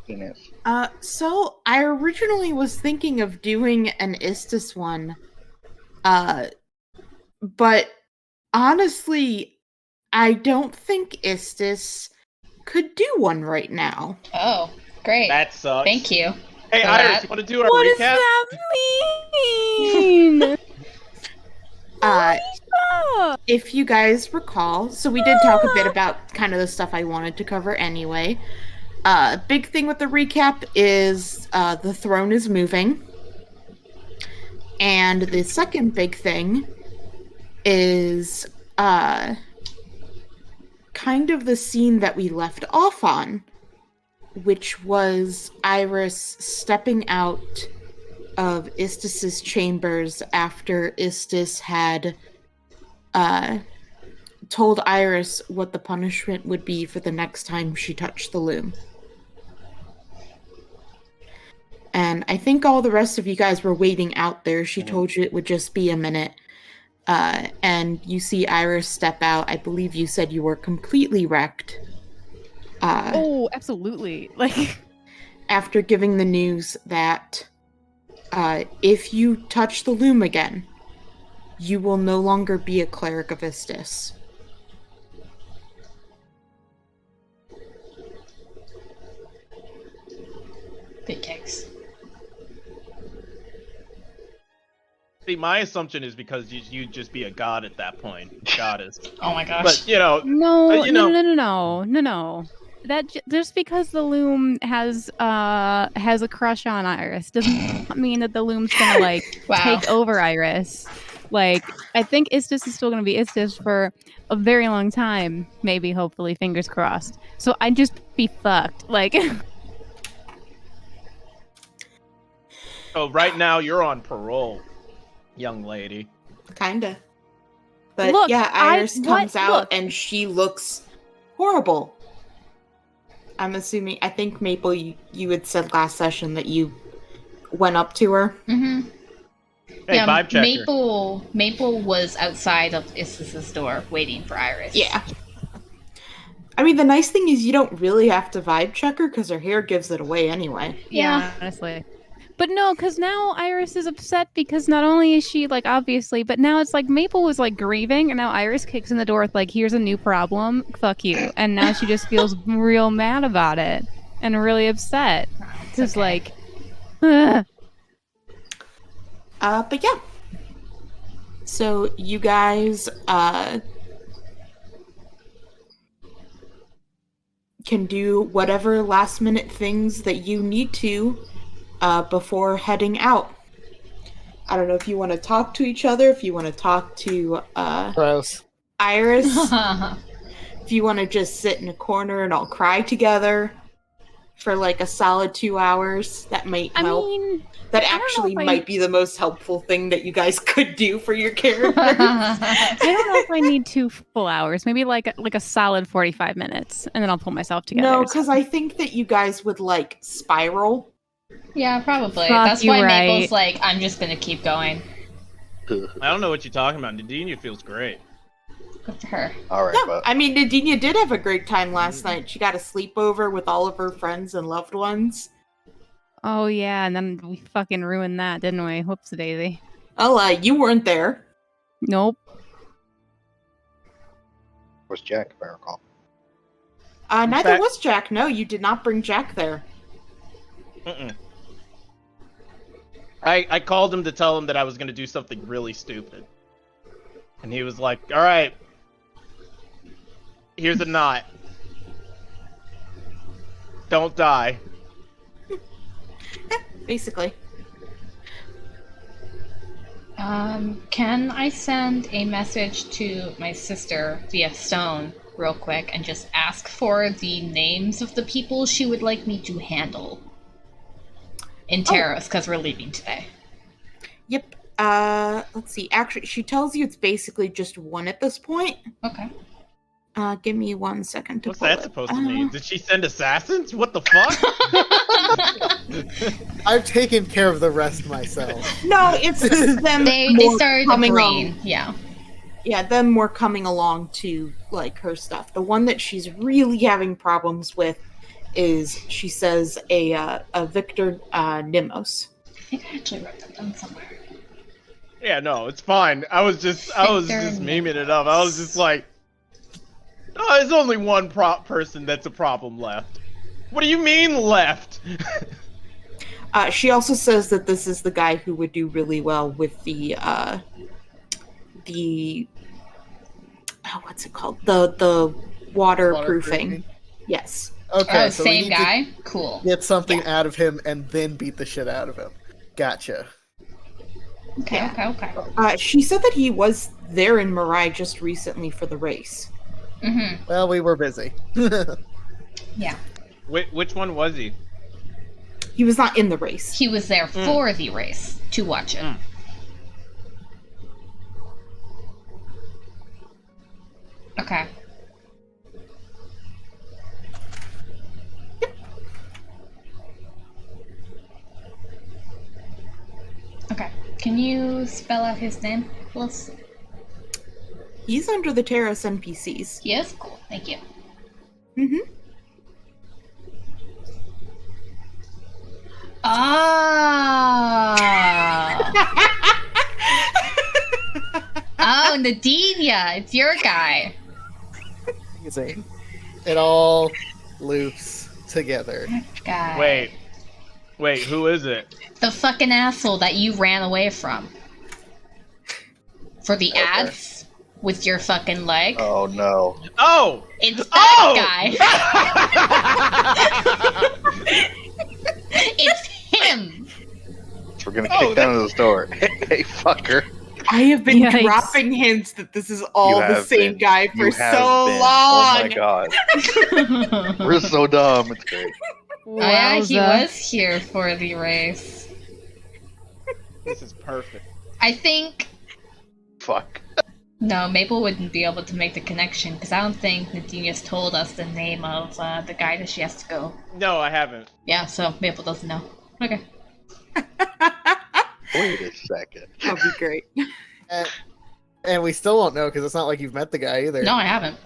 Goodness. So I originally was thinking of doing an Istis one, but honestly, I don't think Istis could do one right now. Oh, great. That sucks. Thank you. Hey, for Iris, that. you want to do our What recap? does that mean? If you guys recall, so we did talk a bit about kind of the stuff I wanted to cover anyway. Big thing with the recap is the throne is moving. And the second big thing is kind of the scene that we left off on, which was Iris stepping out of Istis's chambers after Istis had told Iris what the punishment would be for the next time she touched the loom. And I think all the rest of you guys were waiting out there. She told you it would just be a minute. And you see Iris step out. I believe you said you were completely wrecked. Oh, absolutely. Like, after giving the news that if you touch the loom again, you will no longer be a cleric of Istis. Big cakes. See, my assumption is because you'd just be a god at that point, goddess. Oh my gosh. But no, know. That just because the loom has a crush on Iris doesn't mean that the loom's gonna like Wow. take over Iris. Like, I think Istis is still gonna be Istis for a very long time, maybe, hopefully, fingers crossed. So I'd just be fucked. Like, Oh, right now you're on parole, young lady. Kinda. But Look, yeah, Iris comes out look. and she looks horrible. I'm assuming, I think Maple, you had said last session that you went up to her. Mm-hmm. Hey, Yeah, vibe checker. Maple was outside of Istis's door waiting for Iris. Yeah. I mean, the nice thing is you don't really have to vibe check her because her hair gives it away anyway. Yeah. honestly. But no, because now Iris is upset because not only is she, like, obviously, but now it's like Maple was, like, grieving, and now Iris kicks in the door with, like, here's a new problem, fuck you. And now she just feels real mad about it and really upset. Because, okay. like, But yeah. So you guys, can do whatever last minute things that you need to before heading out. I don't know if you want to talk to each other, if you want to talk to Gross. Iris, if you want to just sit in a corner and all cry together for like a solid 2 hours. That might I help. mean, That I don't know actually if I- might be the most helpful thing that you guys could do for your character. I don't know if I need 2 full hours. Maybe like a solid 45 minutes, and then I'll pull myself together. No, because I think that you guys would like spiral. Yeah, probably. Fuck, That's you why right. Maple's like, I'm just gonna keep going. I don't know what you're talking about. Nadinia feels great. Good for her. All right, Yeah, but I mean, Nadinia did have a great time last night. She got a sleepover with all of her friends and loved ones. Oh yeah, and then we fucking ruined that, didn't we? Whoops, daisy. Oh, you weren't there. Nope. was Jack, if I recall. Neither fact- was Jack. No, you did not bring Jack there. Mm-mm. I called him to tell him that I was going to do something really stupid. And he was like, all right, here's a knot. Don't die. Basically. Can I send a message to my sister via Stone real quick and just ask for the names of the people she would like me to handle in Taros, because we're leaving today. Yep. Let's see. Actually, she tells you it's basically just one at this point. Okay. Give me 1 second to What's pull that it. supposed to mean? Did she send assassins? What the fuck? I've taken care of the rest myself. No, it's them. They more started coming agreeing. on. Yeah. Yeah, them more coming along to like her stuff. The one that she's really having problems with is, she says, a Victor Nimos. I think I actually wrote that down somewhere. Yeah, no, it's fine. I was just memeing it up. I was just like, oh, there's only one person that's a problem left. What do you mean left? She also says that this is the guy who would do really well with the what's it called? The waterproofing. Yes. Okay, Oh, so we same need guy? Cool. to get something out of him and then beat the shit out of him. Gotcha. Okay. She said that he was there in Mirai just recently for the race. Mm-hmm. Well, we were busy. Yeah. Which one was he? He was not in the race. He was there for the race to watch it. Okay. Okay. Can you spell out his name, please? He's under the Terrace NPCs. Yes? Cool. Thank you. Mm-hmm. Ah. Oh, Nadinia, it's your guy. Amazing. It all loops together. Guy. Wait, who is it? The fucking asshole that you ran away from. For the ads with your fucking leg. Oh no. Oh! It's that guy. It's him. We're gonna kick down this door. Hey, fucker. I have been Yikes. dropping hints that this is all You the have same been. guy You for have so been. long. Oh my god. We're so dumb. It's great. Oh yeah, he Wowza. was here for the race. This is perfect. I think Fuck. no, Maple wouldn't be able to make the connection because I don't think Nadinia's told us the name of the guy that she has to go. No, I haven't. Yeah, so Maple doesn't know. Okay. Wait a second. That'd be great. And we still won't know because it's not like you've met the guy either. No, I haven't.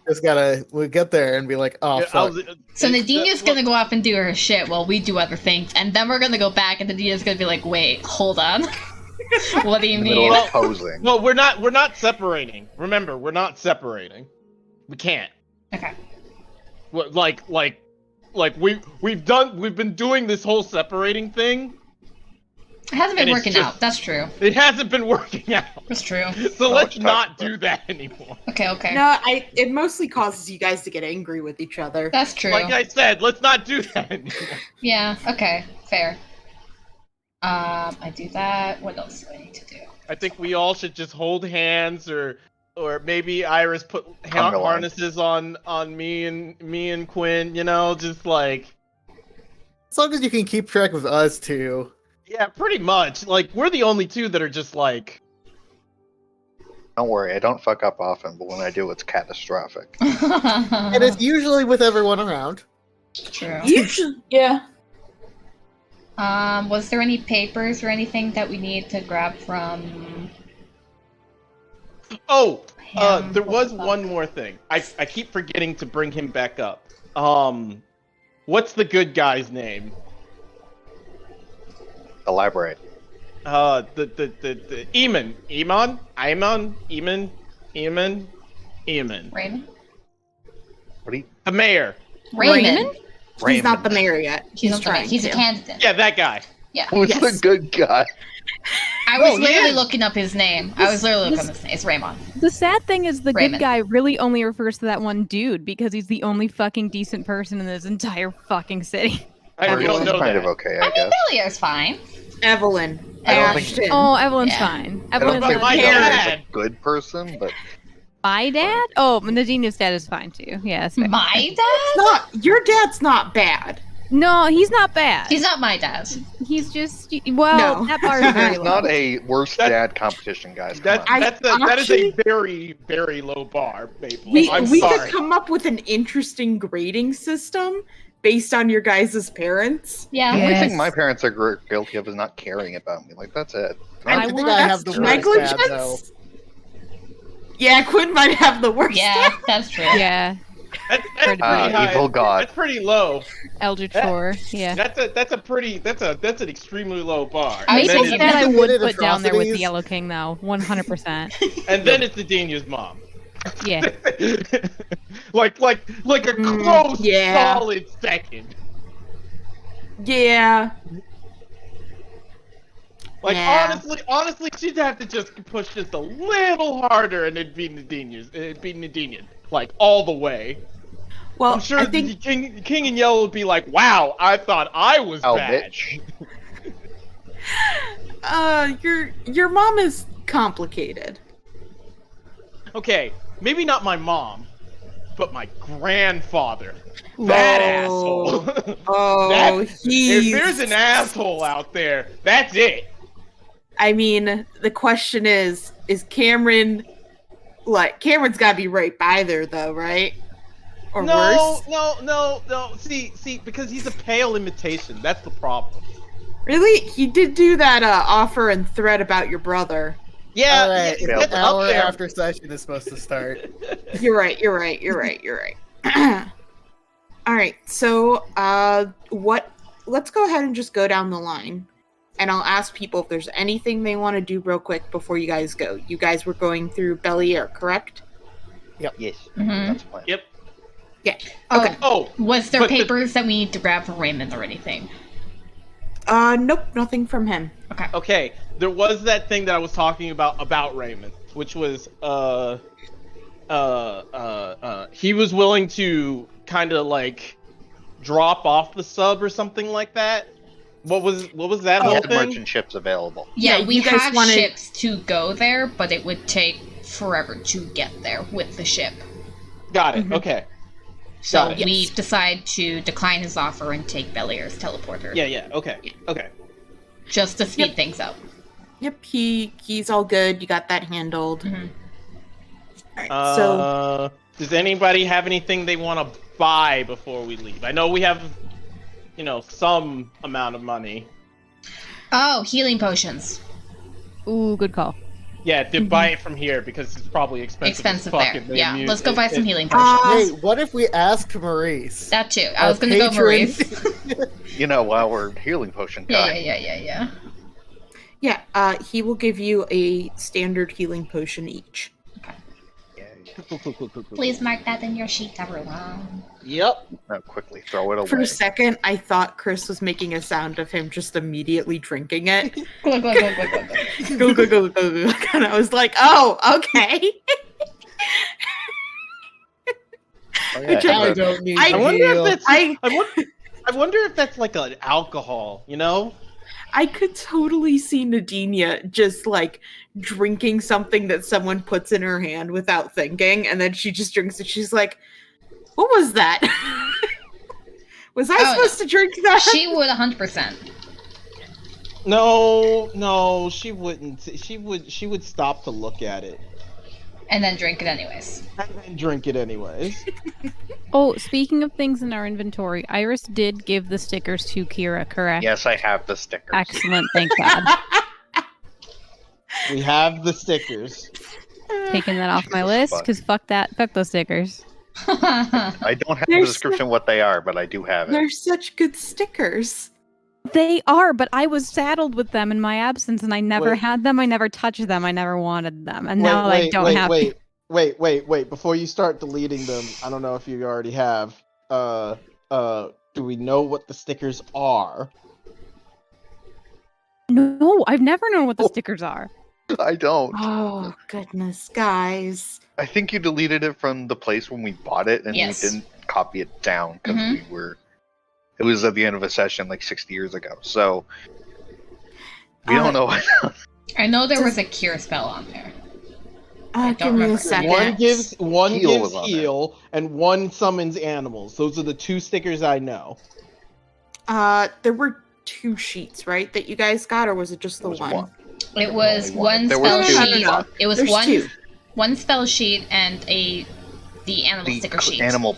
Just we'll get there and be like, oh, fuck. So Nadinia's gonna go off and do her shit while we do other things, and then we're gonna go back and Nadinia's gonna be like, wait, hold on. What do you In the middle mean? of posing. Well, we're not separating. Remember, we're not separating. We can't. Okay. Like we've been doing this whole separating thing. It hasn't been And it's working just- out. That's true. It hasn't been working out. That's true. So No, let's it's not tough, do that anymore. Okay. No, it mostly causes you guys to get angry with each other. That's true. Like I said, let's not do that anymore. Yeah, okay. Fair. I do that. What else do I need to do? I think we all should just hold hands, or maybe Iris put Conga line. harnesses on me and Quinn. You know, just like As long as you can keep track of us two. yeah, pretty much. Like we're the only two that are just like Don't worry, I don't fuck up often, but when I do, it's catastrophic. And it's usually with everyone around. True. Yeah. Was there any papers or anything that we need to grab from oh. him? There What was the fuck? one more thing. I keep forgetting to bring him back up. What's the good guy's name? Elaborate. The Eamon. Raymond? What do you... The mayor. Raymond? He's not the mayor yet. He's not the trying man. He's a to. candidate. Yeah, that guy. Who's Yes. the good guy? I was Oh, literally yeah. looking up his name. I was literally looking up his name. It's Raymond. The sad thing is the Raymond. good guy really only refers to that one dude because he's the only fucking decent person in this entire fucking city. I Everyone don't know kind that. of okay, I I mean, guess. Bellier's fine. Evelyn. I don't think- Ashton. Oh, Evelyn's Yeah. fine. I don't Evelyn's think my he's dad. a good person, but my dad? Oh, Nadina's dad is fine too. Yeah, that's fair. My dad? Not your dad's not bad. No, he's not bad. He's not my dad. He's just well, No. that bar is very he's low. not a worst That- dad competition, guys. Come That on. that is a actually- very, very low bar, Maple. We I'm we sorry. could come up with an interesting grading system based on your guys' parents. Yeah. The only Yes. thing my parents are guilty of is not caring about me. Like, that's it. I want- think I have the That's worst dad, though. negligence. Yeah, Quinn might have the worst. Yeah, that's true. Yeah. That's pretty Ah, high. evil god. That's pretty low. Eldritch Horror. Yeah. That's an extremely low bar. I And was then, thinking That I would Committed put down there with the atrocities. Yellow King, though. 100%. and then it's Nadinia's mom. Yeah. like a close, yeah. solid second. Yeah. Like Yeah. honestly, she'd have to just push just a little harder, and it'd be Nadine, like all the way. Well, I'm sure I the think King in Yellow would be like, "Wow, I thought I was Oh, bad." bitch. your mom is complicated. Okay, maybe not my mom, but my grandfather. That Oh. asshole. Oh, If he's. there's an asshole out there, that's it. I mean, the question is Cameron, like, Cameron's got to be right by there, though, right? Or worse? No. See, because he's a pale imitation. That's the problem. Really? He did do that offer and threat about your brother. Yeah, All right, yeah, an that's up hour there. after session is supposed to start. You're right. All right. So, let's go ahead and just go down the line. And I'll ask people if there's anything they want to do real quick before you guys go. You guys were going through Bel-Air, correct? Yes. Mhm. That's the plan. Yep. Yeah. Oh, Okay. Oh, was there But the- papers that we need to grab for Raymond or anything? Nope, nothing from him. okay. There was that thing that I was talking about Raymond, which was he was willing to kind of like drop off the sub or something like that. What was that He whole had thing? merchant ships available. Yeah, Yeah, we you guys have wanna- ships to go there, but it would take forever to get there with the ship. Got it. Mhm. Okay. So Got it. we Yes. decide to decline his offer and take Bel-Air's teleporter. Yeah. Okay. Okay. Just to speed Yep. things up. Yep, he's all good. You got that handled. Mhm. All right, so Does anybody have anything they want to buy before we leave? I know we have, some amount of money. Oh, healing potions. Ooh, good call. Yeah, to buy it from here because it's probably expensive. Expensive as fuck there. if they Yeah, use let's go it- buy some it- healing potions. Hey, what if we ask Maurice? That too. I our was gonna go patron- Maurice. While we're healing potion Yeah, time. yeah. yeah, he will give you a standard healing potion each. Cool. Please mark that in your sheet, everyone. Yep. Now quickly throw it away. For a second, I thought Chris was making a sound of him just immediately drinking it. Glug, glug, glug, glug, glug, glug. Go, go, go, go, go. And I was like, oh, okay. Oh, yeah, I don't need I to wonder heal. if that's. I I wonder if that's like an alcohol. I could totally see Nadinia just like drinking something that someone puts in her hand without thinking, and then she just drinks it. She's like, what was that? Was I Oh, supposed to drink that? She would 100%. No, she wouldn't. She would stop to look at it And then drink it anyways. and then drink it anyways. Oh, speaking of things in our inventory, Iris did give the stickers to Kira, correct? Yes, I have the stickers. Excellent, thank God. We have the stickers. Taking that off my list, because fuck those stickers. I don't have the There's description of what they are, but I do have it. They're such good stickers. They are, but I was saddled with them in my absence, and I never Wait. had them, I never touched them, I never wanted them, and now I don't have them. Wait. Before you start deleting them, I don't know if you already have. Do we know what the stickers are? No, I've never known what the stickers are. I don't. Oh, goodness, guys. I think you deleted it from the place when we bought it, and Yes. we didn't copy it down because Mhm. it was at the end of a session like 60 years ago. So we Uh, don't know. I know there was a cure spell on there. I Give don't me a remember. second. One gives Heal was on there. heal, and one summons animals. Those are the two stickers I know. There were 2 sheets, right, that you guys got, or was it just the It was one? one. It was Only one There were spell two. sheet. No. It was There's 2. one spell sheet and the animal The sticker sheet. animal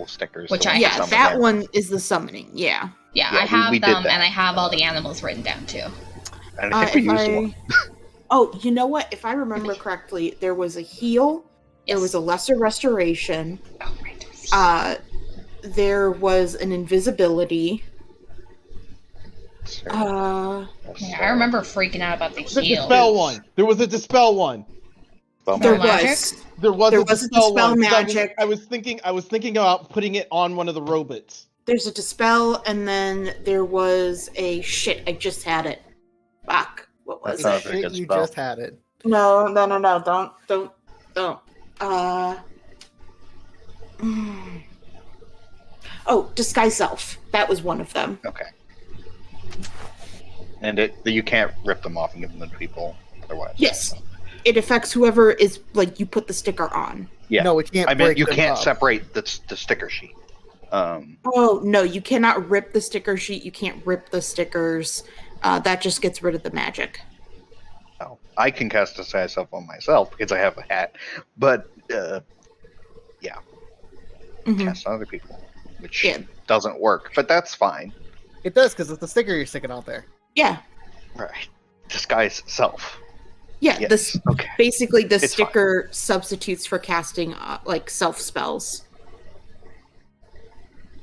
stickers. Which the I one Yeah, have. summons that animals. one is the summoning. Yeah. Yeah, Yeah, I have we did them, that. and I have all the animals written down too. And I think we if used I- one. Oh, you know what? If I remember correctly, there was a heal, there Yes. was a lesser restoration, Oh, right, there's There was an invisibility. Sure. Yeah, I remember freaking out about the The heal. dispel one. There was a dispel one. Well, There Magic? was. There was There a was a dispel dispel one. 'Cause magic. I was thinking about putting it on one of the robots. There's a dispel, and then there was a shit. I just had it. Fuck. What was That's it? not a very Shit, good you spell. just had it. No. Don't. Oh, disguise self. That was one of them. Okay. And you can't rip them off and give them to people otherwise. Yes. It affects whoever is, like, you put the sticker on. Yeah. No, we can't. I mean, break you them can't up. separate the sticker sheet. Oh, no, you cannot rip the sticker sheet. You can't rip the stickers. That just gets rid of the magic. No. I can cast disguise self on myself because I have a hat, but yeah, Mhm. cast on other people, which Yeah. doesn't work. But that's fine. It does because it's the sticker you're sticking out there. Yeah. Right. Disguise self. Yeah, Yes. this Okay. basically the It's sticker substitutes for casting like self spells.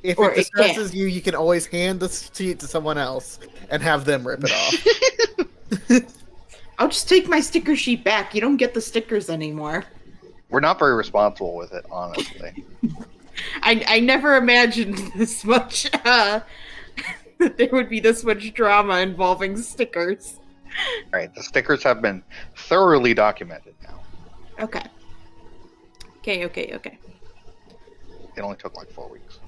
If Or it it can't. distresses you, you can always hand the sheet to someone else and have them rip it off. I'll just take my sticker sheet back. You don't get the stickers anymore. We're not very responsible with it, honestly. I never imagined this much that there would be this much drama involving stickers. Right. The stickers have been thoroughly documented now. Okay. Okay. It only took like 4 weeks.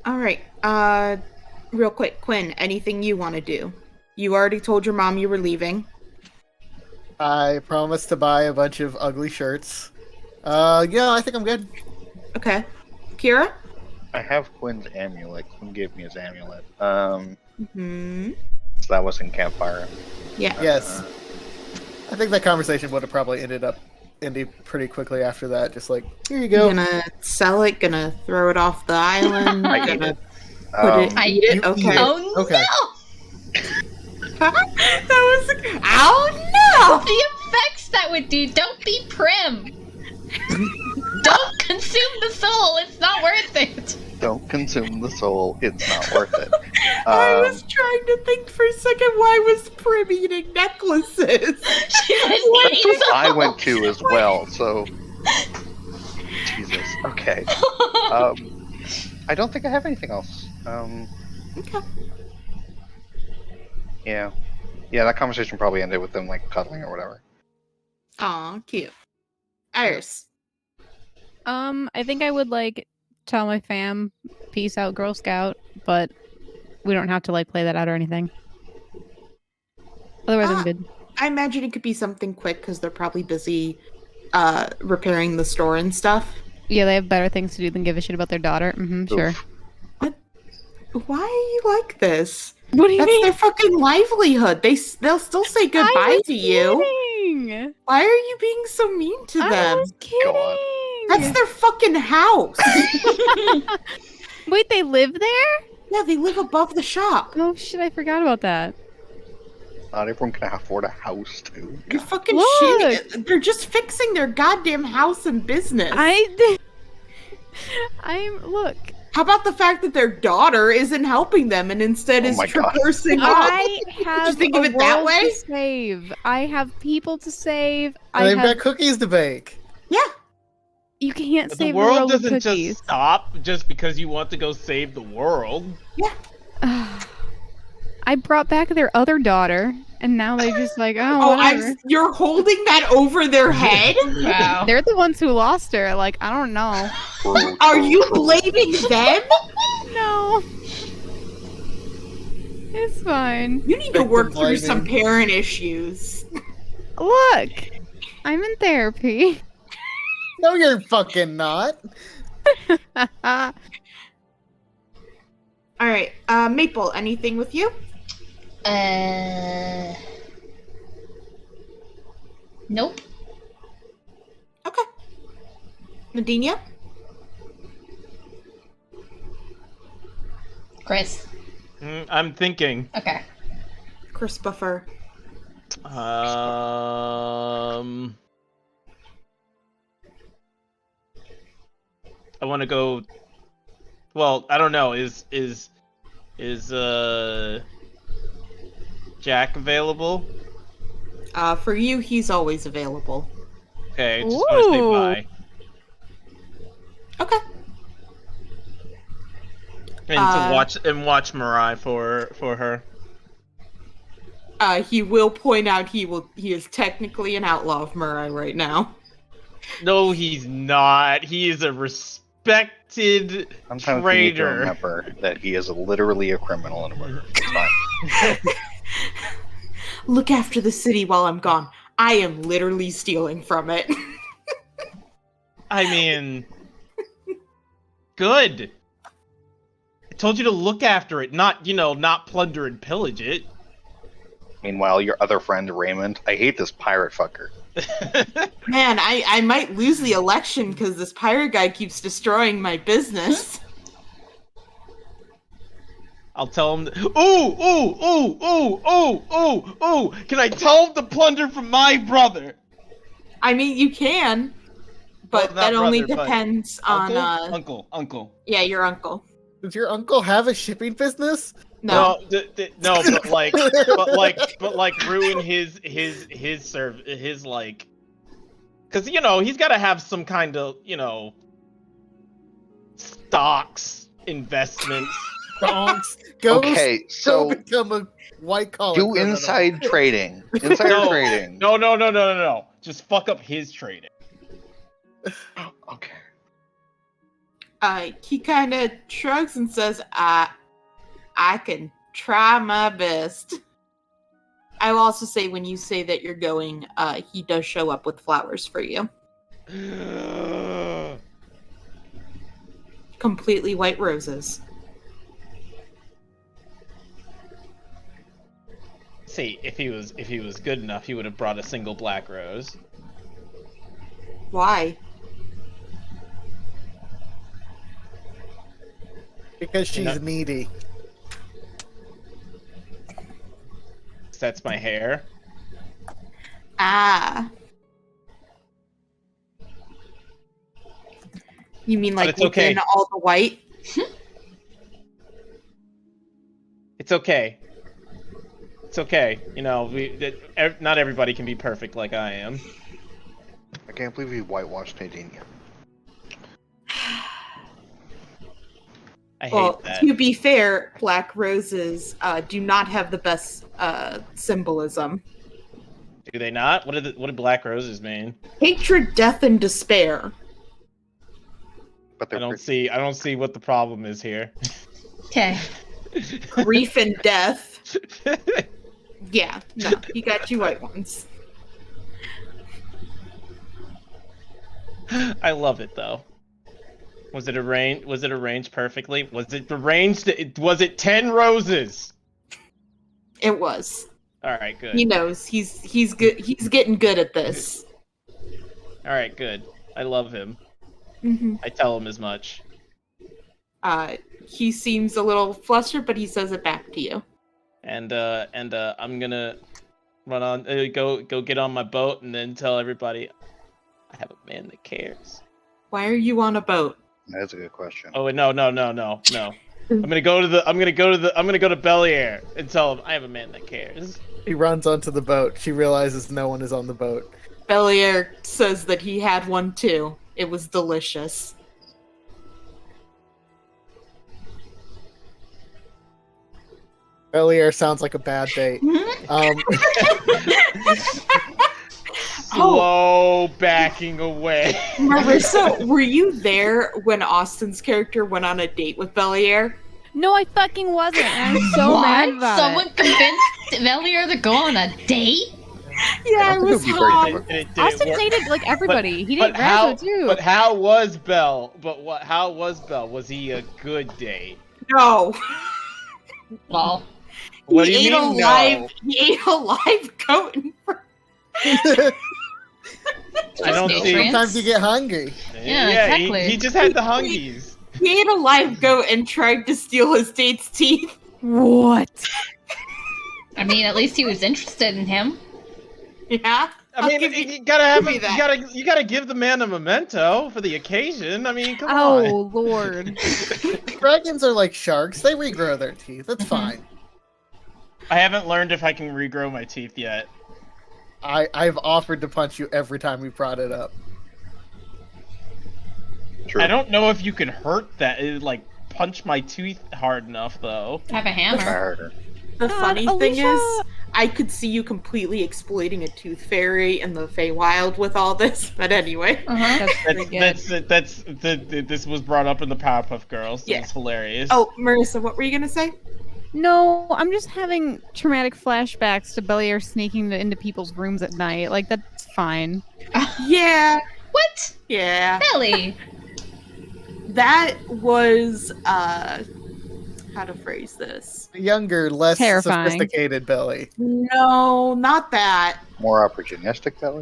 All right. Real quick, Quinn, anything you want to do? You already told your mom you were leaving. I promised to buy a bunch of ugly shirts. Yeah, I think I'm good. Okay. Kira? I have Quinn's amulet. Quinn gave me his amulet. Hmm. So that was in Campfire. Yeah. Yes. I think that conversation would have probably ended pretty quickly after that. Just like, here you go. Gonna sell it, gonna throw it off the island, I eat gonna it. put it, I- eat it? you eat Okay. it. Oh Okay. That was oh no! The effects that would do. Don't be prim. Don't consume the soul. It's not worth it. Don't consume the soul. It's not worth it. no! I was trying to think for a second why was Prim eating necklaces? She was That's eating what I soul. went to as well. So, Jesus. Okay. I don't think I have anything else. Okay. Yeah. That conversation probably ended with them like cuddling or whatever. Aw, cute. Iris. I think I would like tell my fam, peace out, Girl Scout, but we don't have to like play that out or anything. Otherwise, I'm good. I imagine it could be something quick because they're probably busy repairing the store and stuff. Yeah, they have better things to do than give a shit about their daughter. Sure. Oof. Why are you like this? What do you That's mean? their fucking livelihood. They'll still say goodbye I was to you. kidding. Why are you being so mean to I them? was kidding. That's their fucking house. Wait, they live there? Yeah, they live above the shop. Oh shit, I forgot about that. Not everyone can afford a house, too. You're fucking Look. shitty. They're just fixing their goddamn house and business. I'm look. How about the fact that their daughter isn't helping them and instead Oh is my God. traversing off? I have think a of it that world way? to save. I have people to save. And they've have. got cookies to bake. Yeah. You can't The save world the world with doesn't cookies. just stop just because you want to go save the world. I brought back their other daughter, and now they're just like, oh, Oh, whatever. you're holding that over their head? Wow. They're the ones who lost her. Like, I don't know. Are you blaming them? No. It's fine. You need to work through blaming. some parent issues. Look, I'm in therapy. No, you're fucking not. All right, Maple, anything with you? Nope. Okay. Nadinia? Chris. I'm thinking. Okay. Chris Buffer. go. Well, I don't know. Is Jack available? For you, he's always available. Okay, just want to say Ooh. bye. Okay. And watch Mirai for her. He will point out he is technically an outlaw of Mirai right now. No, he's not. He is a respected Sometimes we need to traitor. remember that he is literally a criminal and a murderer. It's fine. Look after the city while I'm gone. I am literally stealing from it. I mean, good. I told you to look after it, not plunder and pillage it. Meanwhile, your other friend Raymond, I hate this pirate fucker. Man, I might lose the election because this pirate guy keeps destroying my business. I'll tell him. Ooh! Can I tell him to plunder from my brother? I mean, you can, but Well, not that only brother, but depends Uncle? on Uncle. yeah, your uncle. Does your uncle have a shipping business? No, No, but like ruin his like, because he's got to have some kind of stocks investments. Donks. Go, Okay, go so become a white collar. do criminal. inside trading. Insider No. trading. No. Just fuck up his trading. Okay. he kind of shrugs and says, I can try my best. I will also say when you say that you're going, he does show up with flowers for you. Completely white roses. See, if he was good enough, he would have brought a single black rose. Why? Because she's You're not- needy. That's my hair. Ah. You mean But like it's okay. within all the white? It's okay. It's okay. Not everybody can be perfect like I am. I can't believe you whitewashed Nadinia. I hate Well, that. to be fair, black roses do not have the best symbolism. Do they not? What do black roses mean? Hatred, death, and despair. But I they're don't pretty. see what the problem is here. Okay. Grief and death. Yeah, no, you got two white ones. I love it though. Was it arranged perfectly? Was it arranged? Was it 10 roses? It was. All right, good. He knows. He's good. He's getting good at this. All right, good. I love him. Hmm I tell him as much. He seems a little flustered, but he says it back to you. And I'm gonna run on, go get on my boat, and then tell everybody I have a man that cares. Why are you on a boat? That's a good question. Oh wait, no. I'm gonna go to Bel-Air and tell him I have a man that cares. He runs onto the boat. She realizes no one is on the boat. Bel-Air says that he had one too. It was delicious. Bel-Air sounds like a bad date. Slow backing away. Marissa, were you there when Austin's character went on a date with Bel-Air? No, I fucking wasn't. And I'm so mad about Someone it. convinced Velier to go on a date? Yeah, I it don't think was it would be very hot. difficult. It didn't Austin work. dated like everybody. He But dated how? Razzo too. But how was Bell? How was Bell? Was he a good date? No. Well, What he do you ate mean? a live, He ate a live goat in front. I don't Just see. nutrients. Sometimes you get hungry. Yeah, Yeah, exactly. he just had the hungies. He ate a live goat and tried to steal his date's teeth. What? I mean, at least he was interested in him. Yeah. I mean, give you- you gotta have give me you gotta give the man a memento for the occasion. I mean, come on. Oh Lord. Dragons are like sharks. They regrow their teeth. It's fine. I haven't learned if I can regrow my teeth yet. I've offered to punch you every time we brought it up. True. I don't know if you can hurt that, like punch my tooth hard enough though. I have a Try hammer. harder. The God, funny thing Alicia- is, I could see you completely exploiting a tooth fairy in the Feywild with all this. But anyway, Uh-huh. That's pretty good. This was brought up in the Powerpuff Girls. Yeah. It's hilarious. oh, Marissa, what were you gonna say? No, I'm just having traumatic flashbacks to Belier sneaking into people's rooms at night. Like, that's fine. Yeah, What? yeah. Really? That was how to phrase this. Younger, less Terrifying. sophisticated Belly. No, not that. More opportunistic that way.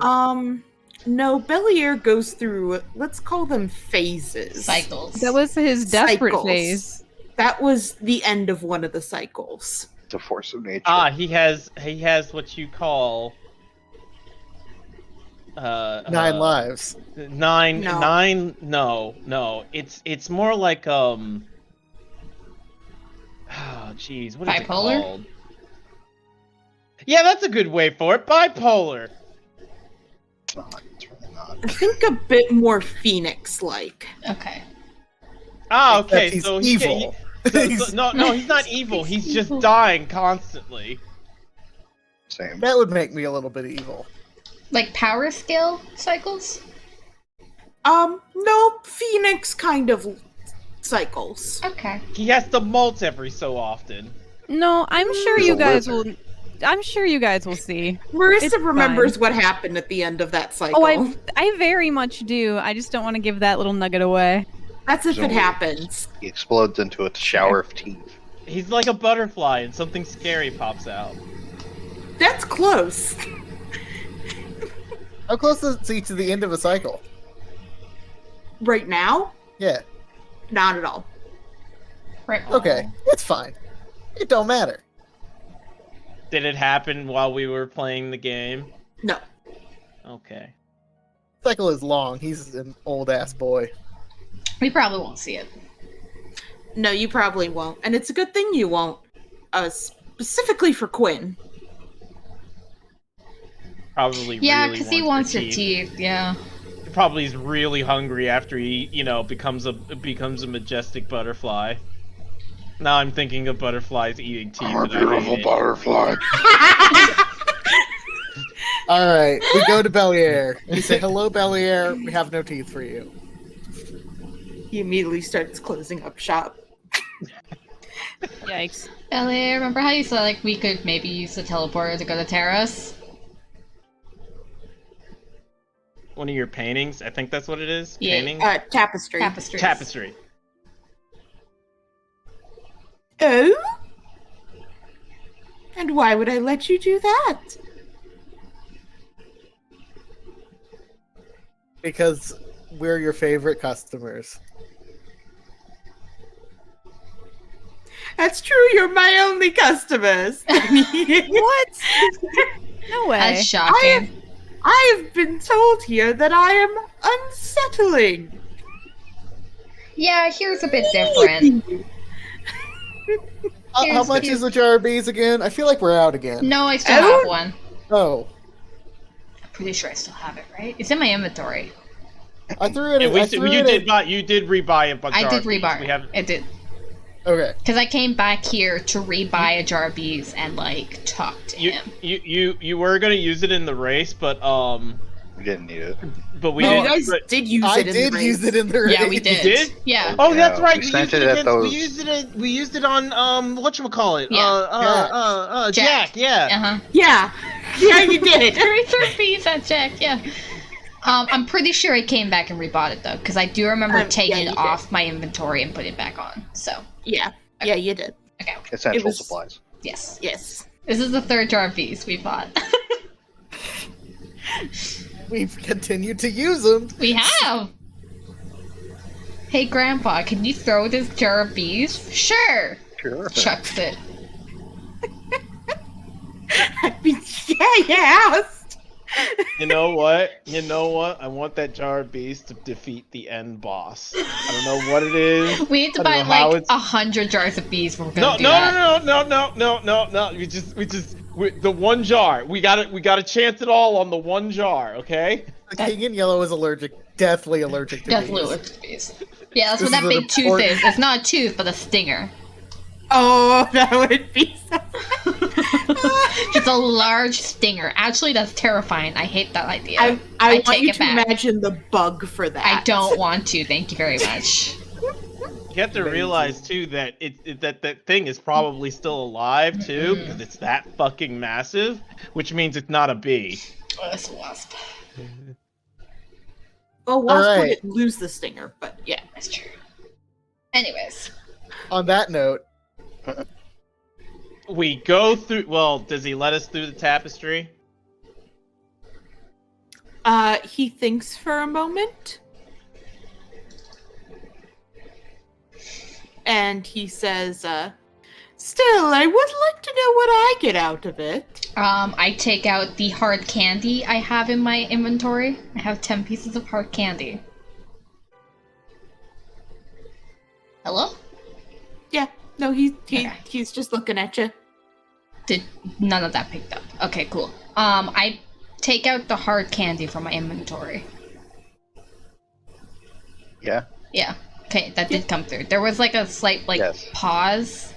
No, Belier goes through, let's call them phases. Cycles. That was his desperate Cycles. phase. That was the end of one of the cycles. It's a force of nature. he has what you call 9 lives. nine No. nine no it's more like oh jeez, what is it Bipolar? called? Yeah, that's a good way for it. Bipolar. It's not. It's really not. I think a bit more Phoenix-like. Okay. Ah, Except okay, he's so evil. no, he's not evil. He's just dying constantly. Same. That would make me a little bit evil. Like power scale cycles? No, Phoenix kind of cycles. Okay. He has to molt every so often. No, I'm sure He's you a guys wizard. will. I'm sure you guys will see. Marissa It's remembers what happened at the end of that cycle. Oh, I very much do. I just don't want to give that little nugget away. That's if So it weird. happens. He explodes into a shower of teeth. He's like a butterfly and something scary pops out. That's close. How close is he to the end of a cycle? Right now, Yeah. not at all. Right. Okay. It's fine. It don't matter. Did it happen while we were playing the game? No. Okay. Cycle is long. He's an old ass boy. We probably won't see it. No, you probably won't. And it's a good thing you won't. Specifically for Quinn. Probably Yeah, really because he wants your teeth. Yeah. He probably is really hungry after he, becomes a majestic butterfly. Now I'm thinking of butterflies eating teeth. I'm a and I hate beautiful it. butterfly. All right, we go to Belier. We say, "Hello, Belier. We have no teeth for you." He immediately starts closing up shop. Yikes. Ellie, remember how you said like we could maybe use the teleporter to go to Terrace? One of your paintings? I think that's what it is. Yeah. Painting? Tapestry. Tapestries. Tapestry. Oh? And why would I let you do that? Because we're your favorite customers. That's true, you're my only customers. What? No way. That's shocking. I have been told here that I am unsettling. Yeah, here's a bit different. How Here's- much is a jar of bees again? I feel like we're out again. No, I still Oh? have one. Oh, Pretty sure I still have it, right? It's in my inventory. I threw it. Yeah, I threw it in- you did rebuy a bunch I of did RPs. rebar. We have It did. Okay. Because I came back here to rebuy a jar of bees and, like, talk to you, him. you were gonna use it in the race, but We didn't need it. we No, didn't. you guys but- did use I it in did the use race. it in the race. Yeah, we did. did? Yeah. Oh, Yeah, that's right. we We sent used it it at against. those- We used it on whatchamacallit? Yeah. Jack. Yeah. Uh-huh. Yeah. Yeah, you did. We threw bees at Jack, yeah. I'm pretty sure I came back and rebought it, though, because I do remember Yeah, taking you it did. off my inventory and putting it back on. So, Yeah. Yeah, you did. okay. Essential It was- supplies. Yes. Yes. This is the third jar of bees we bought. We've continued to use them. We have! Hey, Grandpa, can you throw this jar of bees? Sure! Sure. Chucks it. I mean, yeah, you asked. You know what? You know what? I want that jar of bees to defeat the end boss. I don't know what it is. We need to I don't buy know how like it's- 100 jars of bees. We're No, gonna do no, that. no. The one jar. We gotta chance it all on the one jar, okay? The king in yellow is deathly allergic to Definitely bees. allergic to bees. Yeah, that's This what that is big an tooth important- is. It's not a tooth, but a stinger. Oh, that would be so. It's a large stinger. Actually, that's terrifying. I hate that idea. I I want take you it to back. imagine the bug for that. I don't want to. Thank you very much. You have to realize too that that thing is probably still alive too, because it's that fucking massive, which means it's not a bee. Oh, that's a wasp. Well, wasp Alright. would lose the stinger, but yeah. That's true. Anyways, On that note, We go through. Well, does he let us through the tapestry? He thinks for a moment. And he says, still, I would like to know what I get out of it. I take out the hard candy I have in my inventory. I have 10 pieces of hard candy. Hello? Yeah, no, he's just looking at you. Did none of that picked up. Okay, cool. I take out the hard candy from my inventory. Yeah. Yeah. Okay, that did come through. There was like a slight Yes. pause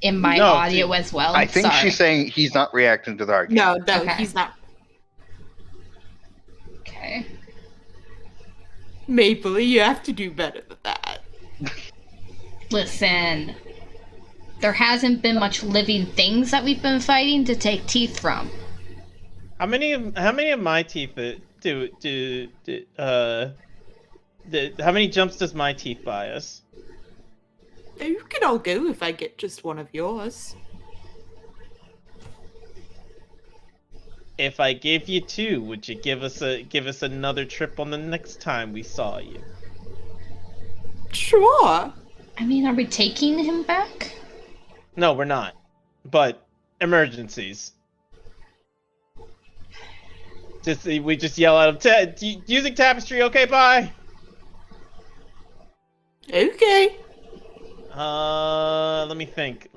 in my No, audio as well. I think Sorry. she's saying he's not reacting to the hard No, Okay. he's not. Okay. Maple, you have to do better than that. Listen. There hasn't been much living things that we've been fighting to take teeth from. How many of my teeth how many jumps does my teeth buy us? You can all go if I get just one of yours. If I gave you 2, would you give us another trip on the next time we saw you? Sure. I mean, are we taking him back? No, we're not. But emergencies. We just yell at him. Using tapestry, okay, bye. Okay. Let me think.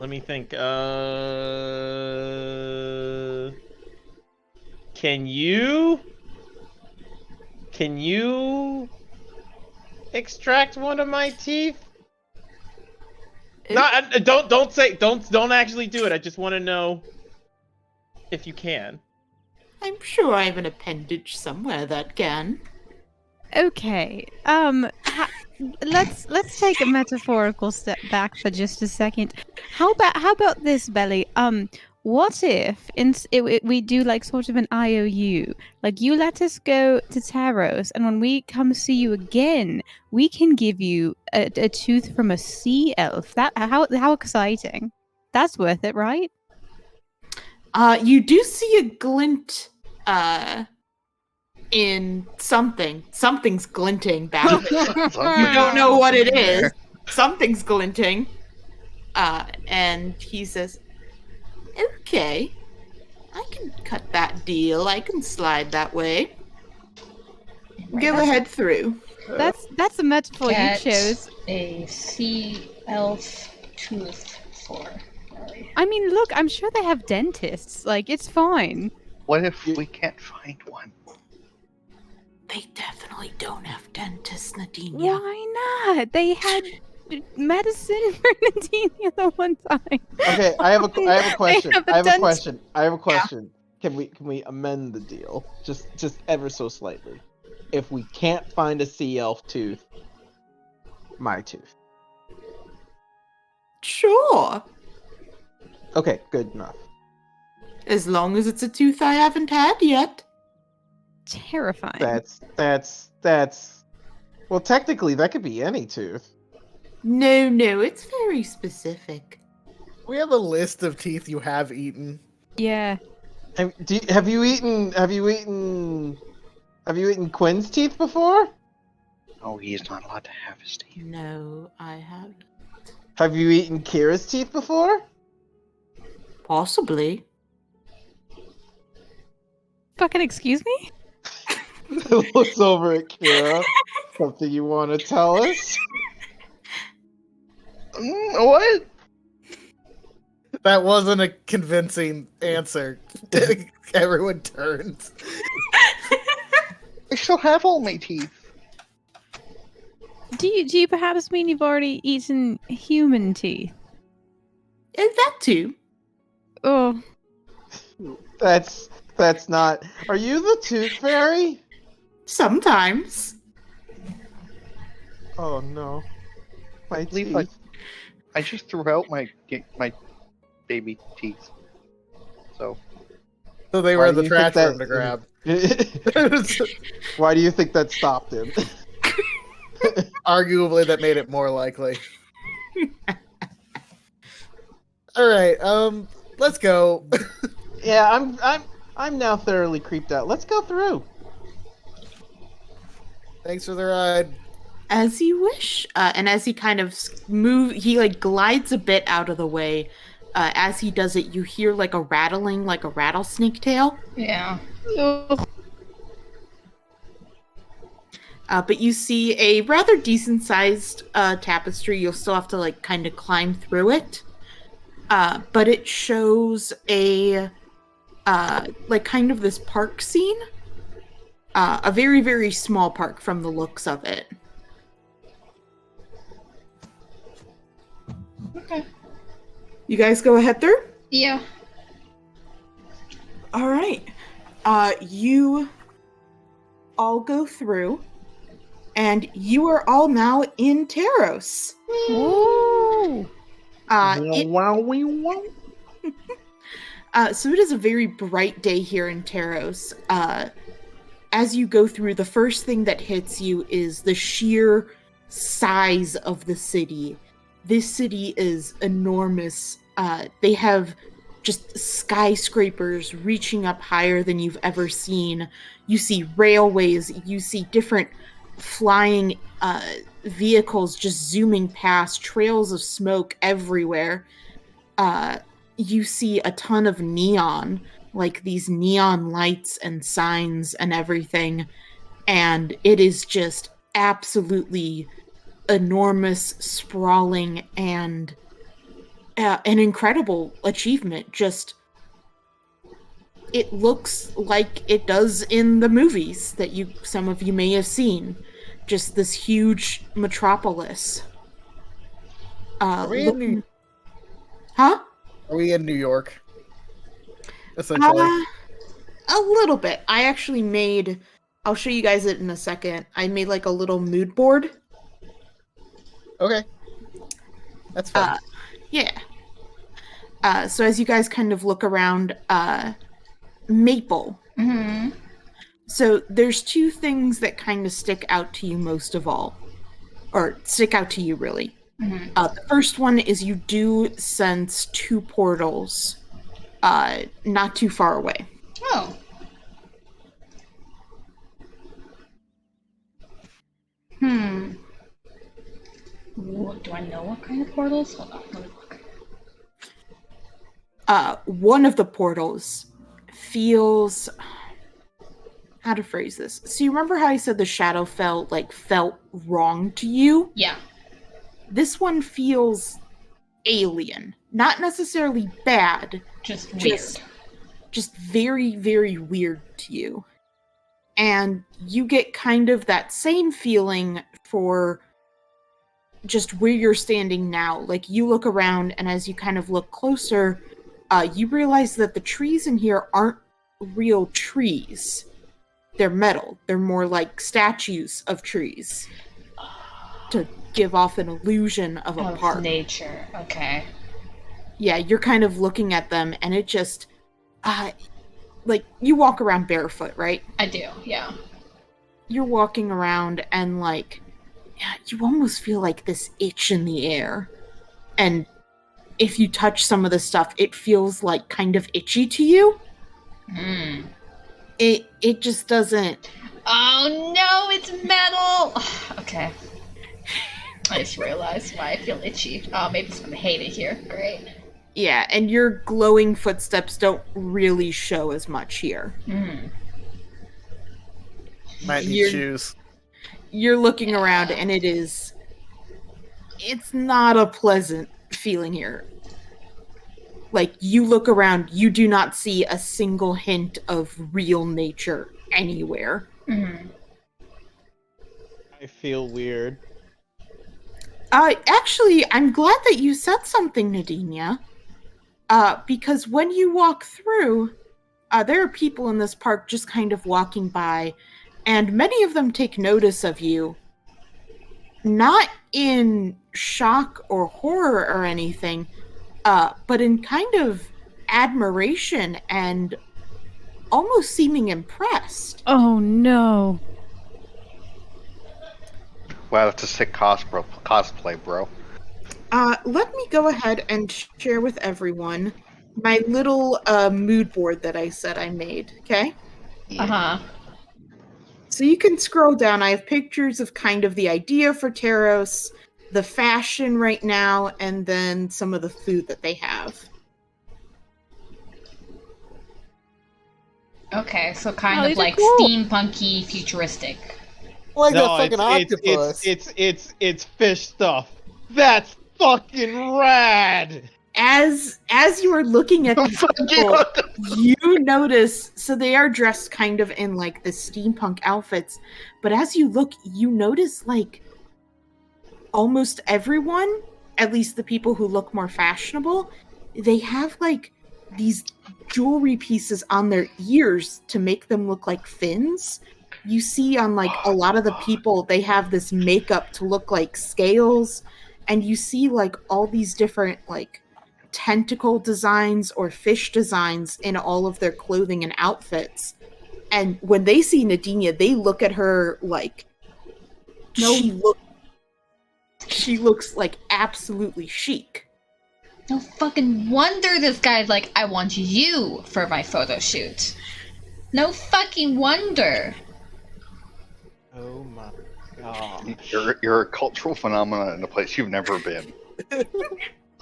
Can you extract one of my teeth? No, don't actually do it. I just want to know if you can. I'm sure I have an appendage somewhere that can. Okay. Let's take a metaphorical step back for just a second. How about this, Belly? What if we do like sort of an IOU? Like you let us go to Taros, and when we come see you again, we can give you a tooth from a sea elf. That how exciting! That's worth it, right? You do see a glint, in something. Something's glinting back there. You don't know what it is. Something's glinting. And he says, okay, I can cut that deal. I can slide that way. Go ahead through. That's a metaphor you Get chose. a sea elf tooth for Ellie. I mean, look, I'm sure they have dentists. Like, it's fine. What if we can't find one? They definitely don't have dentists, Nadinia. Why not? They had medicine for Nadinia the one time. Okay, I have a question. have a I have a dent- question. I have a question. Can we amend the deal just ever so slightly? If we can't find a sea elf tooth, my tooth. Sure. Okay, good enough. As long as it's a tooth I haven't had yet. Terrifying. That's well, technically that could be any tooth. No, it's very specific. we have a list of teeth you have eaten. Yeah. Have you eaten Quinn's teeth before? Oh, he's not allowed to have his teeth. No, I haven't. Have you eaten Kira's teeth before? Possibly. Fucking excuse me? Looks over at Kira. Something you want to tell us? What? That wasn't a convincing answer. Everyone turns. I still have all my teeth. Do you perhaps mean you've already eaten human teeth? Is that too? Oh, That's not. Are you the Tooth Fairy? Sometimes. Oh no. My believe teeth. I just threw out my baby teeth. So So they Why were in do the you trash think room to grab. Why do you think that stopped him? Arguably, that made it more likely. All right, let's go. Yeah, I'm now thoroughly creeped out. Let's go through. Thanks for the ride. As you wish. And as he kind of he like glides a bit out of the way. As he does it, you hear like a rattling, like a rattlesnake tail. Yeah. ugh. But you see a rather decent-sized tapestry. You'll still have to like kind of climb through it. But it shows a like kind of this park scene. A very, very small park from the looks of it. Okay. You guys go ahead through? Yeah. All right. You all go through, and you are all now in Taros. Ooh. So it is a very bright day here in Taros. As you go through, the first thing that hits you is the sheer size of the city. This city is enormous. They have just skyscrapers reaching up higher than you've ever seen. You see railways, you see different flying vehicles just zooming past, trails of smoke everywhere. You see a ton of neon, like these neon lights and signs and everything. And it is just absolutely enormous, sprawling, and an incredible achievement. Just, it looks like it does in the movies that some of you may have seen. Just this huge metropolis. Are we in New York? Essentially. A little bit. I actually I'll show you guys it in a second. I made like a little mood board. Okay. That's fine. Yeah. So as you guys kind of look around, Maple. Mm-hmm. So there's two things that kind of stick out to you most of all. Or stick out to you, really. Mm-hmm. The first one is you do sense two portals not too far away. Oh. Do I know what kind of portals? Hold on, let me look. One of the portals feels... How to phrase this? So you remember how I said the shadow felt wrong to you? Yeah. This one feels alien. Not necessarily bad. Just weird. Just very, very weird to you. And you get kind of that same feeling for just where you're standing now. Like, you look around, and as you kind of look closer, you realize that the trees in here aren't real trees. They're metal. They're more like statues of trees to give off an illusion of a park. Nature. Okay. Yeah, you're kind of looking at them, and it just, like, you walk around barefoot, right? I do, yeah. You're walking around, and, like, you almost feel like this itch in the air. And if you touch some of the stuff, it feels, like, kind of itchy to you. Mm. It just doesn't... Oh no, it's metal! Okay. I just realized why I feel itchy. Oh, maybe it's from the hate it here. Great. Yeah, and your glowing footsteps don't really show as much here. Mm. Might need You're- shoes. You're looking around, and it's not a pleasant feeling here. Like, you look around, you do not see a single hint of real nature anywhere. Mhm. I feel weird. Actually, I'm glad that you said something, Nadinia. Because when you walk through, there are people in this park just kind of walking by, and many of them take notice of you. Not in shock or horror or anything, but in kind of admiration and almost seeming impressed. Oh no. Wow, that's a sick cosplay, bro. Let me go ahead and share with everyone my little mood board that I said I made, okay? Uh-huh. So you can scroll down. I have pictures of kind of the idea for Taros, the fashion right now, and then some of the food that they have. Okay, so kind Oh, of these are like cool. steampunky, futuristic. Like No, that fucking octopus. it's fish stuff. That's fucking rad. As you are looking at these people, you notice, so they are dressed kind of in like the steampunk outfits, but as you look, you notice like almost everyone, at least the people who look more fashionable, they have like these jewelry pieces on their ears to make them look like fins. You see on like a lot of the people, they have this makeup to look like scales, and you see like all these different like tentacle designs or fish designs in all of their clothing and outfits. And when they see Nadinia, they look at her like she looks like absolutely chic. No fucking wonder this guy's like, I want you for my photo shoot. No fucking wonder. Oh my god. You're a cultural phenomenon in a place you've never been.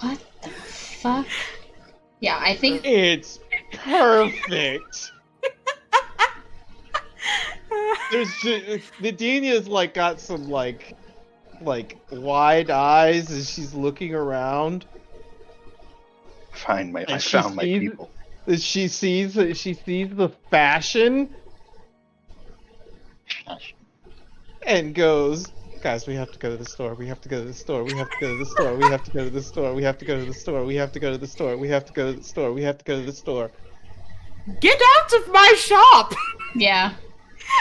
What the fuck? Yeah, I think It's perfect. There's just, Nadinia's like got some like wide eyes as she's looking around. I And she found my sees- people. As she sees the fashion and goes, guys, we have to go to the store. We have to go to the store. We have to go to the store. We have to go to the store. We have to go to the store. We have to go to the store. We have to go to the store. We have to go to the store. Get out of my shop! yeah.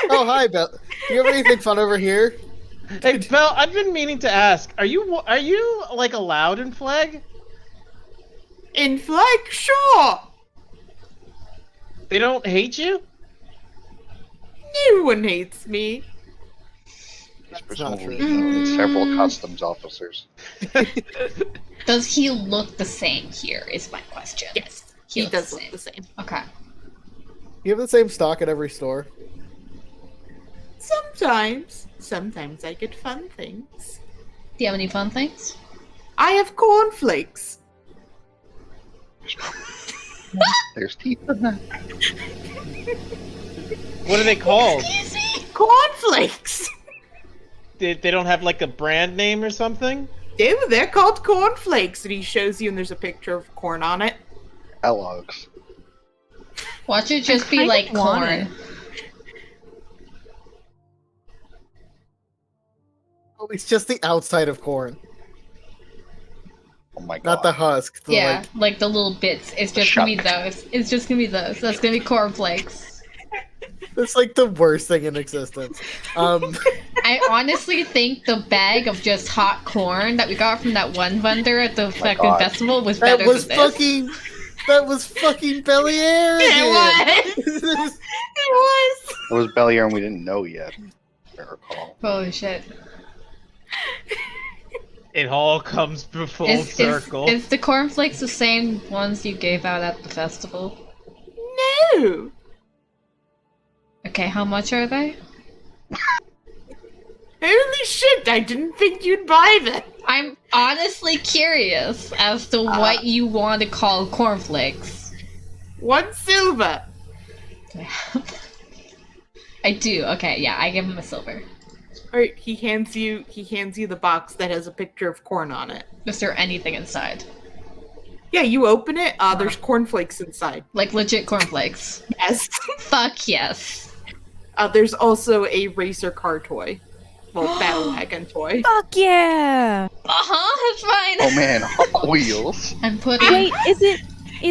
Oh, hi, Belle. Do you have anything fun over here? Hey, Belle, I've been meaning to ask, are you like allowed in Flag? In Flag, sure! They don't hate you? No one hates me. Presumably, true. several customs officers. Does he look the same here? Is my question. Yes, he looks does the look same. the same. Okay. You have the same stock at every store. Sometimes I get fun things. Do you have any fun things? I have cornflakes. There's teeth in that. What are they called? Cornflakes! They don't have like a brand name or something? They're called cornflakes, and he shows you, and there's a picture of corn on it. Kellogg's. Watch it just be kind like of want corn. it. Oh, it's just the outside of corn, Oh my god. not the husk. The, Yeah, like the little bits. It's just gonna be Shut. those. It's just gonna be those. That's gonna be cornflakes. It's like the worst thing in existence. I honestly think the bag of just hot corn that we got from that one vendor at the fucking God. festival was that better was than this. that was fucking Belly Air. It was. It was! It was Belier and we didn't know yet. If I recall. Holy shit. It all comes full circle. Is the cornflakes the same ones you gave out at the festival? No! Okay, how much are they? Holy shit, I didn't think you'd buy them! I'm honestly curious as to what you want to call cornflakes. 1 silver. I do. Okay, yeah, I give him a silver. All right, he hands you the box that has a picture of corn on it. Is there anything inside? Yeah, you open it. There's cornflakes inside. Like legit cornflakes? Yes. Fuck yes. There's also a racer car toy. Well, battle wagon toy. Fuck yeah! It's fine. Oh man, Hot Wheels. I'm putting. Wait, is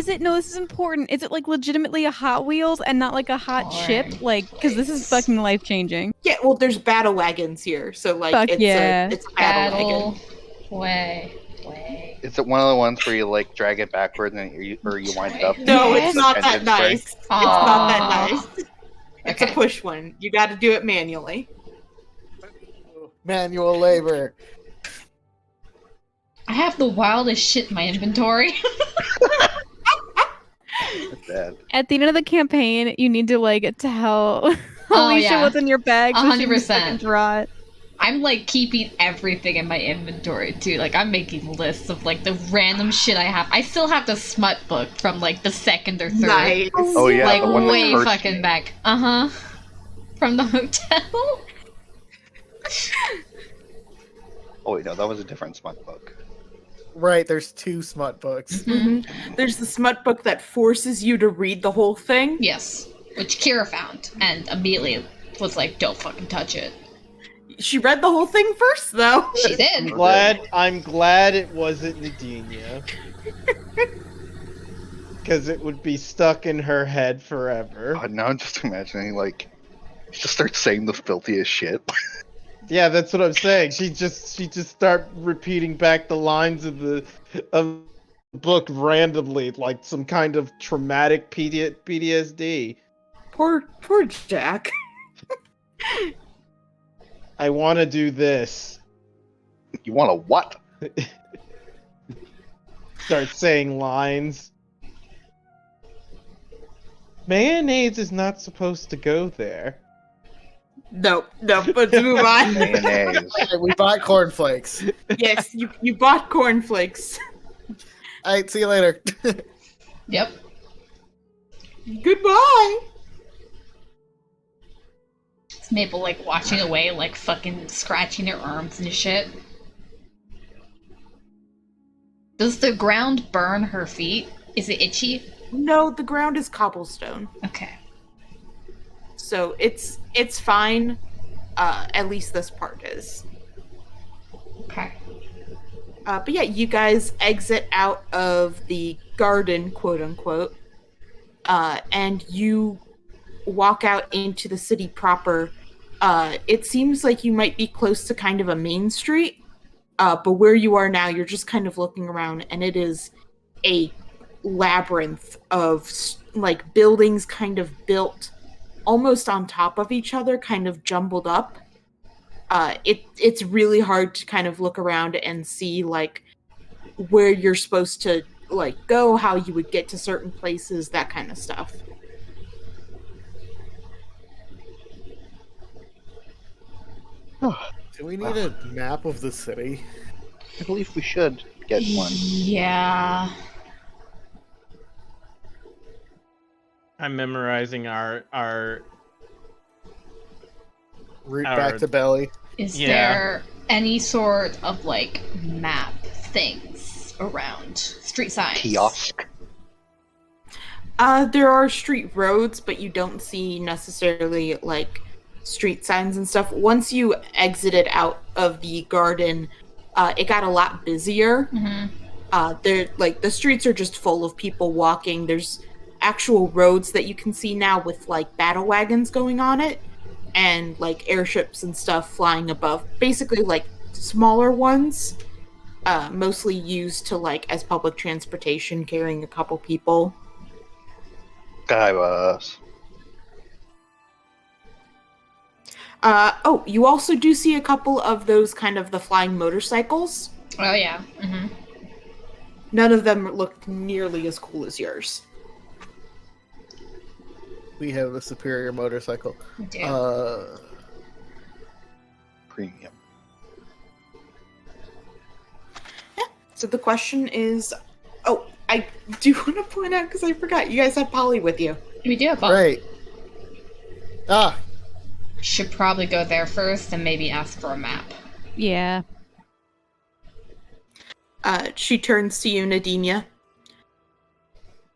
it? No, this is important. Is it like legitimately a Hot Wheels and not like a hot ship? Like, because this is fucking life changing. Yeah, well, there's battle wagons here, so like Fuck it's yeah. a battle wagon. Way. Is it one of the ones where you like drag it backwards and you wind it up? No, Yes. it's not And that then spray? nice. It's not that nice. It's Okay. a push one. You got to do it manually. Manual labor. I have the wildest shit in my inventory. That's bad. At the end of the campaign, you need to like tell Alicia yeah. what's in your bag. So she can 100%. fucking draw it. I'm like keeping everything in my inventory too. Like I'm making lists of like the random shit I have. I still have the smut book from like the second or third. Nice. Oh yeah, Like the one that way hurts fucking me. back. From the hotel. Oh wait, no, that was a different smut book. Right, there's 2 smut books. There's the smut book that forces you to read the whole thing. Yes. Which Kira found and immediately was like, don't fucking touch it. She read the whole thing first, though. She did. I'm glad it wasn't Nadine. Because it would be stuck in her head forever. Now I'm just imagining like she just starts saying the filthiest shit. Yeah, that's what I'm saying. She just start repeating back the lines of the book randomly, like some kind of traumatic PTSD. Poor Jack. I want to do this. You want a what? Start saying lines. Mayonnaise is not supposed to go there. No, let's move on. Mayonnaise. Hey, we bought cornflakes. Yes, you bought cornflakes. Alright, see you later. Yep. Goodbye. It's Maple like watching away, like fucking scratching her arms and shit. Does the ground burn her feet? Is it itchy? No, the ground is cobblestone, Okay. so it's fine. At least this part is. Okay. But yeah, you guys exit out of the garden, quote unquote, and you walk out into the city proper. It seems like you might be close to kind of a main street, but where you are now, you're just kind of looking around, and it is a labyrinth of like buildings kind of built almost on top of each other, kind of jumbled up. It's really hard to kind of look around and see like where you're supposed to like go, how you would get to certain places, that kind of stuff. Do we need a map of the city? I believe we should get one. Yeah. I'm memorizing our Route Our- back to Belly. Is Yeah. there any sort of like map things around? Street signs? Kiosk. There are street roads, but you don't see necessarily like street signs and stuff. Once you exited out of the garden, it got a lot busier. There, like the streets are just full of people walking. There's actual roads that you can see now with like battle wagons going on it, and like airships and stuff flying above. Basically, like smaller ones, mostly used to like as public transportation, carrying a couple people. Guy bus. Oh, you also do see a couple of those kind of the flying motorcycles. Oh yeah. None of them look nearly as cool as yours. We have a superior motorcycle. We do. Premium. So the question is, oh, I do want to point out because I forgot you guys had Polly with you. We do have both. Right. Ah, should probably go there first and maybe ask for a map. Yeah. She turns to you, Nadinia.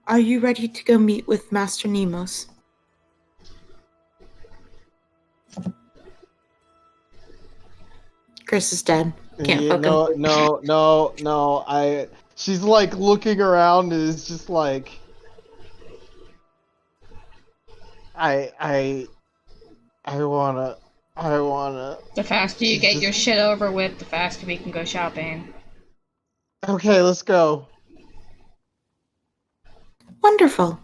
Are you ready to go meet with Master Nemos? Chris is dead. Can't Yeah, fucking... no. She's like looking around and is just like, I wanna. The faster you get your shit over with, the faster we can go shopping. Okay, let's go. Wonderful.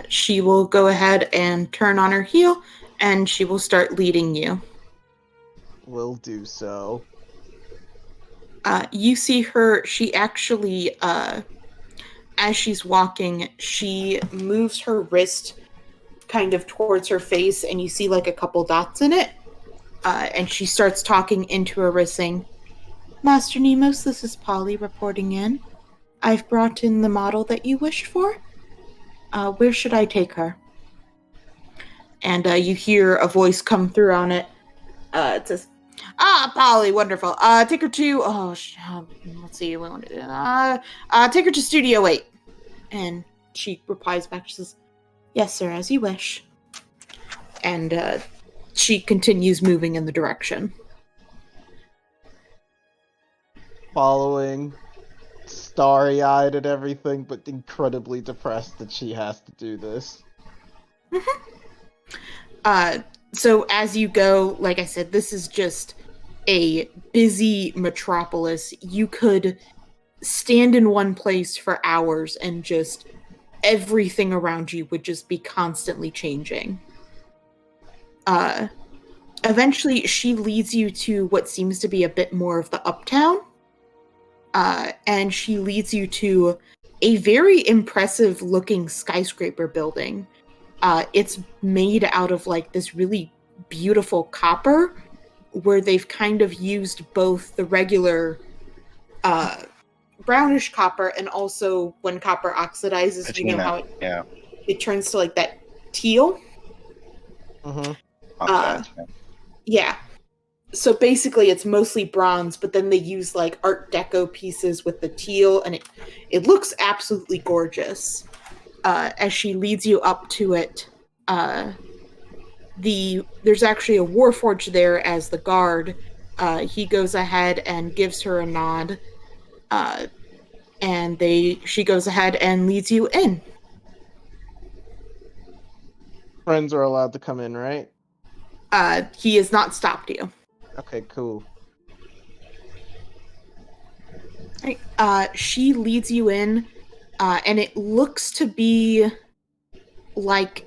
She will go ahead and turn on her heel, and she will start leading you. Will do so. You see her, she actually, as she's walking, she moves her wrist kind of towards her face, and you see like a couple dots in it. And she starts talking into her wrist, saying, Master Nemos, this is Polly reporting in. I've brought in the model that you wished for. Where should I take her? And you hear a voice come through on it. It says, Polly, wonderful. Take her to, let's see, we want to, take her to Studio 8. And she replies back, she says, yes, sir, as you wish. And she continues moving in the direction. Following, starry-eyed and everything, but incredibly depressed that she has to do this. So as you go, like I said, this is just a busy metropolis. You could stand in one place for hours and just everything around you would just be constantly changing. Eventually, she leads you to what seems to be a bit more of the uptown. And she leads you to a very impressive looking skyscraper building. It's made out of like this really beautiful copper, where they've kind of used both the regular brownish copper and also when copper oxidizes, you know how it turns to like that teal? Yeah. So basically it's mostly bronze, but then they use like Art Deco pieces with the teal, and it looks absolutely gorgeous. As she leads you up to it, there's actually a Warforged there as the guard. He goes ahead and gives her a nod, and she goes ahead and leads you in. Friends are allowed to come in, right? He has not stopped you. Okay, cool. Right. She leads you in, and it looks to be like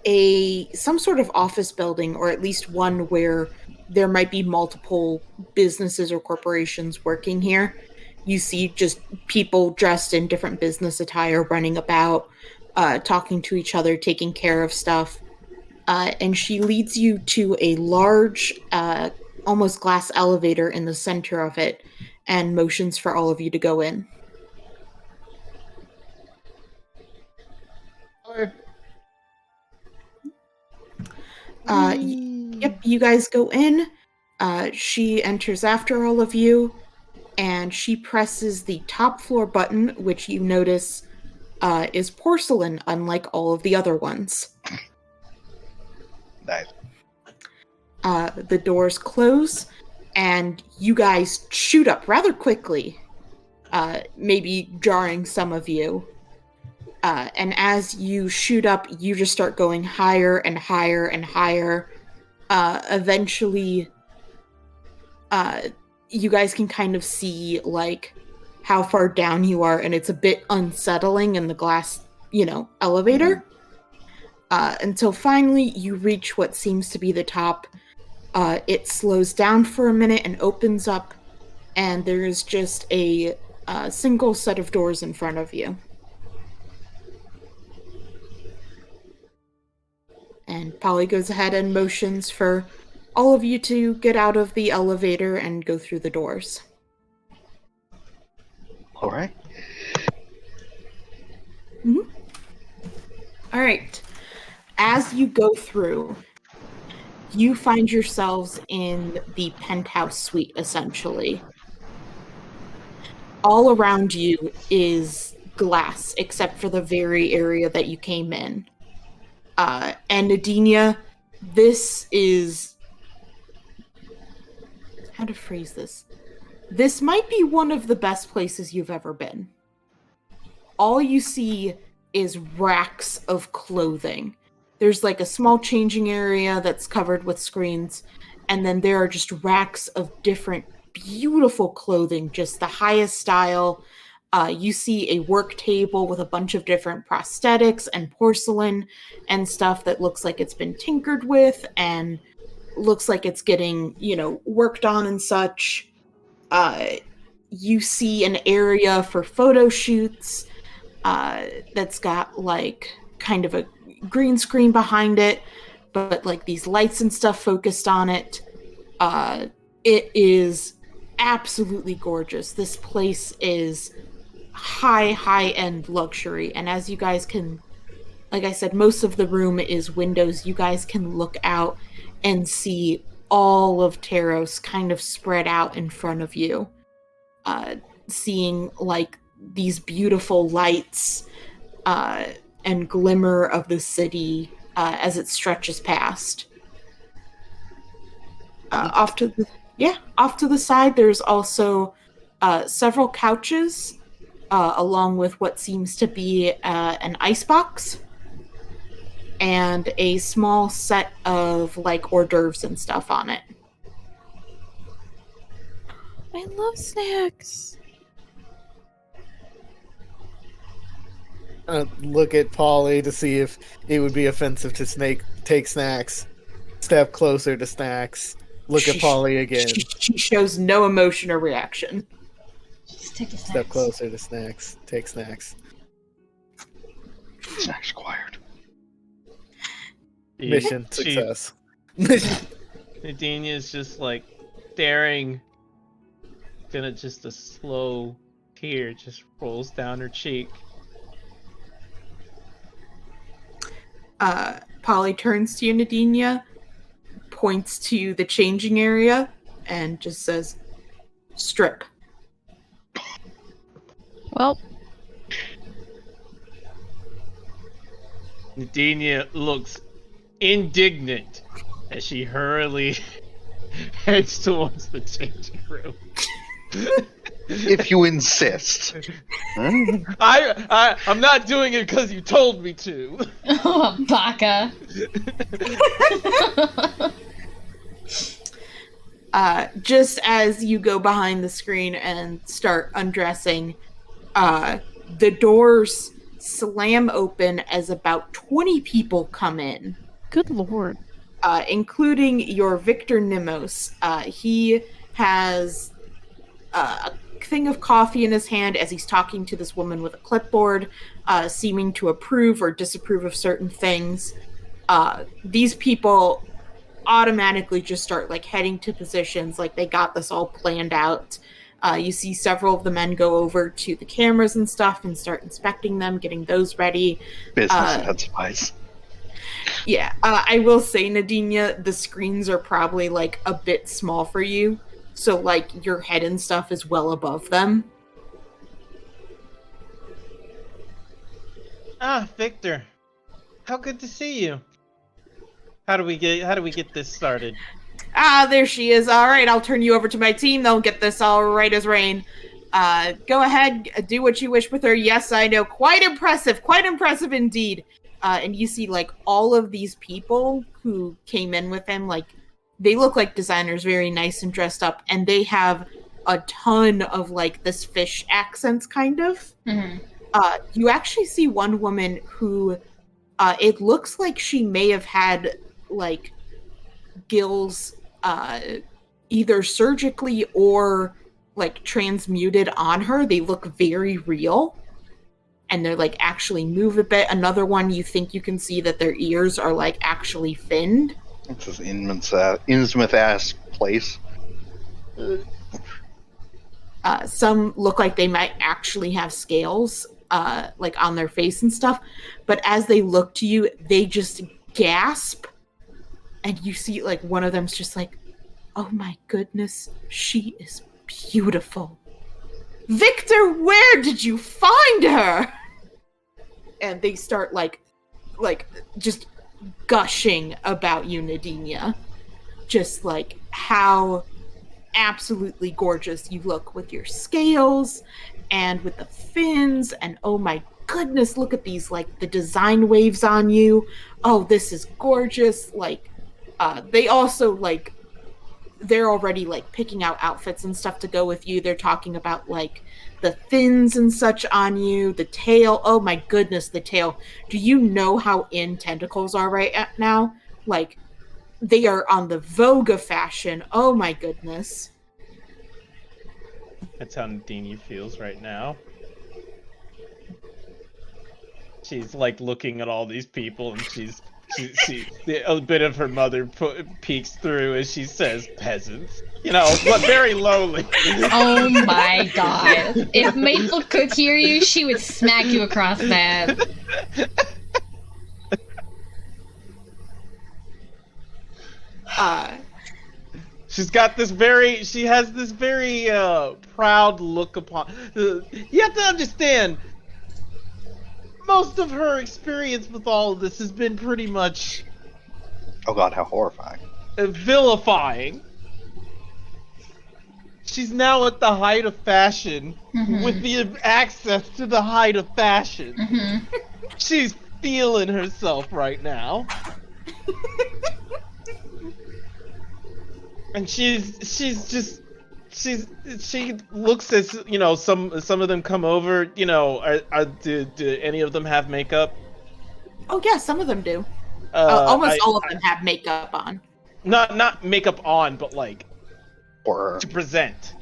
some sort of office building, or at least one where there might be multiple businesses or corporations working here. You see just people dressed in different business attire running about, talking to each other, taking care of stuff. And she leads you to a large, almost glass elevator in the center of it, and motions for all of you to go in. Yep, you guys go in. She enters after all of you, and she presses the top floor button, which you notice is porcelain, unlike all of the other ones. Nice. The doors close, and you guys shoot up rather quickly, maybe jarring some of you. And as you shoot up, you just start going higher and higher and higher. Eventually, you guys can kind of see, like, how far down you are, and it's a bit unsettling in the glass, elevator. Until finally you reach what seems to be the top. It slows down for a minute and opens up, and there is just a single set of doors in front of you. And Polly goes ahead and motions for all of you to get out of the elevator and go through the doors. All right. Mm-hmm. All right. As you go through, you find yourselves in the penthouse suite, essentially. All around you is glass, except for the very area that you came in. And Nadinia, this is... how to phrase this? This might be one of the best places you've ever been. All you see is racks of clothing. There's like a small changing area that's covered with screens, and then there are just racks of different beautiful clothing, just the highest style. You see a work table with a bunch of different prosthetics and porcelain and stuff that looks like it's been tinkered with and looks like it's getting, worked on and such. You see an area for photo shoots that's got like kind of a green screen behind it, but like these lights and stuff focused on it. It is absolutely gorgeous. This place is high-end luxury, and as you guys can, like I said, most of the room is windows. You guys can look out and see all of Taros kind of spread out in front of you, seeing like these beautiful lights and glimmer of the city as it stretches past. Off to the side, there's also several couches, along with what seems to be an icebox, and a small set of like hors d'oeuvres and stuff on it. I love snacks. Look at Polly to see if it would be offensive to take snacks. Step closer to snacks. Look at Polly again. She shows no emotion or reaction. Just take the snacks. Step closer to snacks. Take snacks. Snacks acquired. Mission success. Nadine is just like staring. Then just a slow tear just rolls down her cheek. Polly turns to you, Nadinia, points to the changing area, and just says, "Strip." Well, Nadinia looks indignant as she hurriedly heads towards the changing room. If you insist. I'm not doing it because you told me to. Oh, baka. Just as you go behind the screen and start undressing, the doors slam open as about 20 people come in. good lord. Including your Victor Nimos. He has a thing of coffee in his hand as he's talking to this woman with a clipboard, seeming to approve or disapprove of certain things. These people automatically just start like heading to positions, like they got this all planned out. You see several of the men go over to the cameras and stuff and start inspecting them, getting those ready. Business advice. Yeah, I will say, Nadinia, the screens are probably like a bit small for you, so like your head and stuff is well above them. Ah, Victor. How good to see you. How do we get this started? Ah, there she is. All right, I'll turn you over to my team. They'll get this all right as rain. Go ahead, do what you wish with her. Yes, I know. Quite impressive indeed. And you see, like, all of these people who came in with him, like, they look like designers, very nice and dressed up, and they have a ton of, like, this fish accents, kind of. Mm-hmm. You actually see one woman who, it looks like she may have had, like, gills either surgically or, like, transmuted on her. They look very real. And they're, like, actually move a bit. Another one, you think you can see that their ears are, like, actually finned. It's this Innsmouth-ass place. Some look like they might actually have scales, like, on their face and stuff. But as they look to you, they just gasp and you see like one of them's just like, oh my goodness, she is beautiful. Victor, where did you find her? And they start like just gushing about you, Nadinia. Just like how absolutely gorgeous you look with your scales and with the fins, and oh my goodness, look at these, like the design waves on you. Oh, this is gorgeous. Like they also like, they're already like picking out outfits and stuff to go with you. They're talking about like the fins and such on you, the tail. Oh my goodness, the tail. Do you know how in tentacles are right now? Like, they are on the vogue of fashion. Oh my goodness. That's how Nadine feels right now. She's like looking at all these people, and she a bit of her mother peeks through as she says, "Peasants," you know, but very lowly. Oh my god. If Maple could hear you, she would smack you across the head. She has this very proud look upon. You have to understand, most of her experience with all of this has been pretty much Oh god, how horrifying. vilifying. She's now at the height of fashion, with the access to the height of fashion. She's feeling herself right now. And she looks as, you know, some of them come over, you know, do any of them have makeup? Oh yeah, some of them do. Almost all of them have makeup on. Not makeup on, but like Or to present.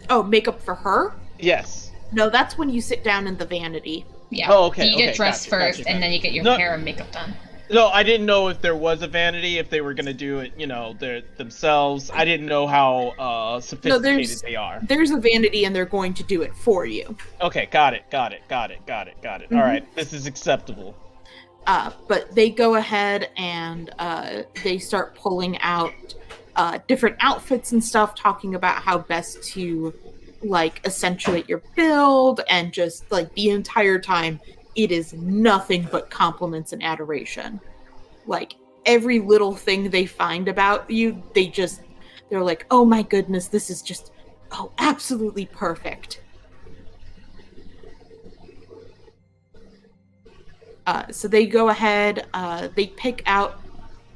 Oh, makeup for her? Yes. No, that's when you sit down in the vanity. Yeah. Oh, okay, You get okay, dressed gotcha, first, gotcha, and then you get your No. hair and makeup done. No, I didn't know if there was a vanity, if they were gonna do it, you know, themselves. I didn't know how sophisticated they are. There's a vanity, and they're going to do it for you. Okay, got it. All right, this is acceptable. But they go ahead and they start pulling out different outfits and stuff, talking about how best to like accentuate your build, and just like the entire time it is nothing but compliments and adoration. Like every little thing they find about you, they're like, oh my goodness, this is just absolutely perfect. So they go ahead, they pick out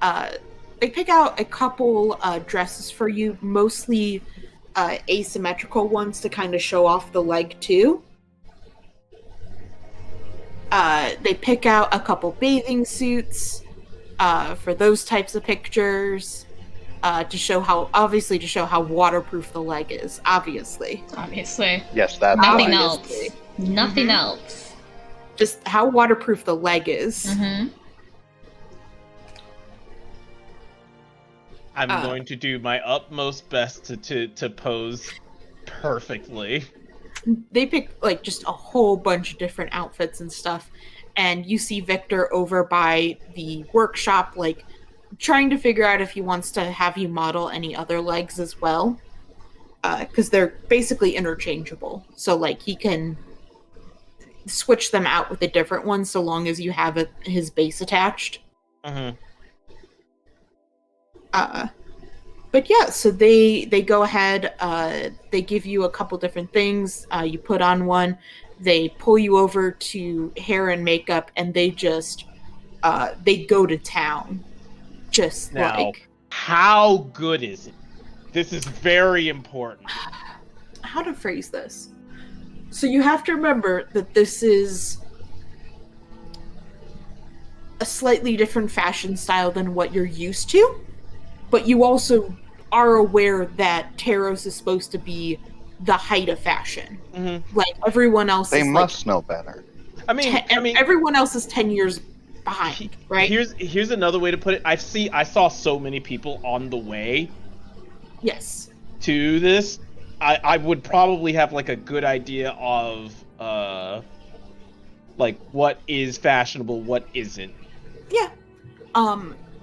a couple dresses for you, mostly asymmetrical ones to kind of show off the leg too. They pick out a couple bathing suits for those types of pictures, to show how waterproof the leg is. Obviously, yes, that's Nothing fine. else. Nothing else. just how waterproof the leg is. I'm going to do my utmost best to pose perfectly. They pick like just a whole bunch of different outfits and stuff, and you see Victor over by the workshop, like trying to figure out if he wants to have you model any other legs as well, because they're basically interchangeable. So like he can switch them out with a different one so long as you have his base attached. But yeah, so they go ahead, they give you a couple different things, you put on one, they pull you over to hair and makeup, and they just, they go to town. Just Now, like... how good is it? This is very important. How to phrase this? So you have to remember that this is a slightly different fashion style than what you're used to, but you also are aware that Taros is supposed to be the height of fashion. Like everyone else They is must know better. I mean, everyone else is 10 years behind, right? Here's another way to put it. I saw so many people on the way Yes. to this. I would probably have like a good idea of like what is fashionable, what isn't. Yeah.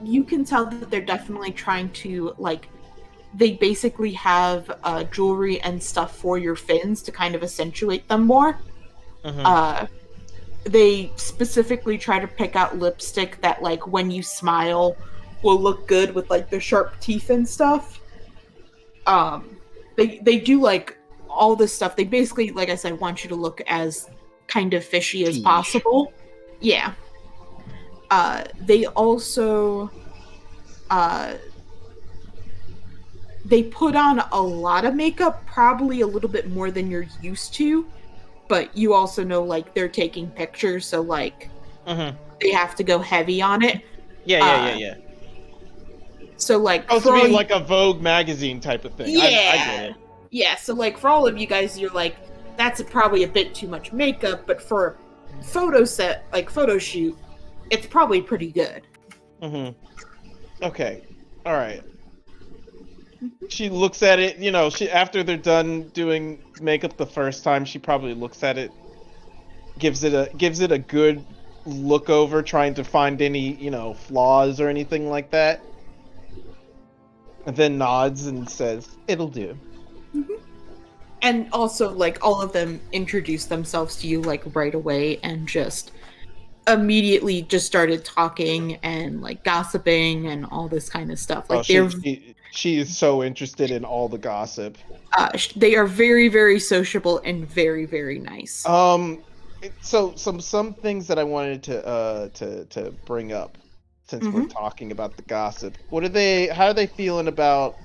you can tell that they're definitely trying to, like, they basically have jewelry and stuff for your fins to kind of accentuate them more. They specifically try to pick out lipstick that, like, when you smile will look good with, like, the sharp teeth and stuff. They do, like, all this stuff. They basically, like I said, want you to look as kind of fishy as Fish. possible. Yeah. They also they put on a lot of makeup, probably a little bit more than you're used to, but you also know, like, they're taking pictures, so, like, they have to go heavy on it. Yeah. So, like, Oh, for so all mean you- like a Vogue magazine type of thing. Yeah. I get it. Yeah, so, like, for all of you guys, you're like, that's probably a bit too much makeup, but for a photo set, like, photo shoot, it's probably pretty good. Okay. All right. She looks at it, you know, she after they're done doing makeup the first time, she probably looks at it, gives it a good look over, trying to find any, you know, flaws or anything like that. And then nods and says, "It'll do." And also, like, all of them introduce themselves to you, like, right away and just immediately just started talking and, like, gossiping and all this kind of stuff. Like, She is so interested in all the gossip. they are very, very sociable and very, very nice. So some things that I wanted to bring up since we're talking about the gossip. How are they feeling about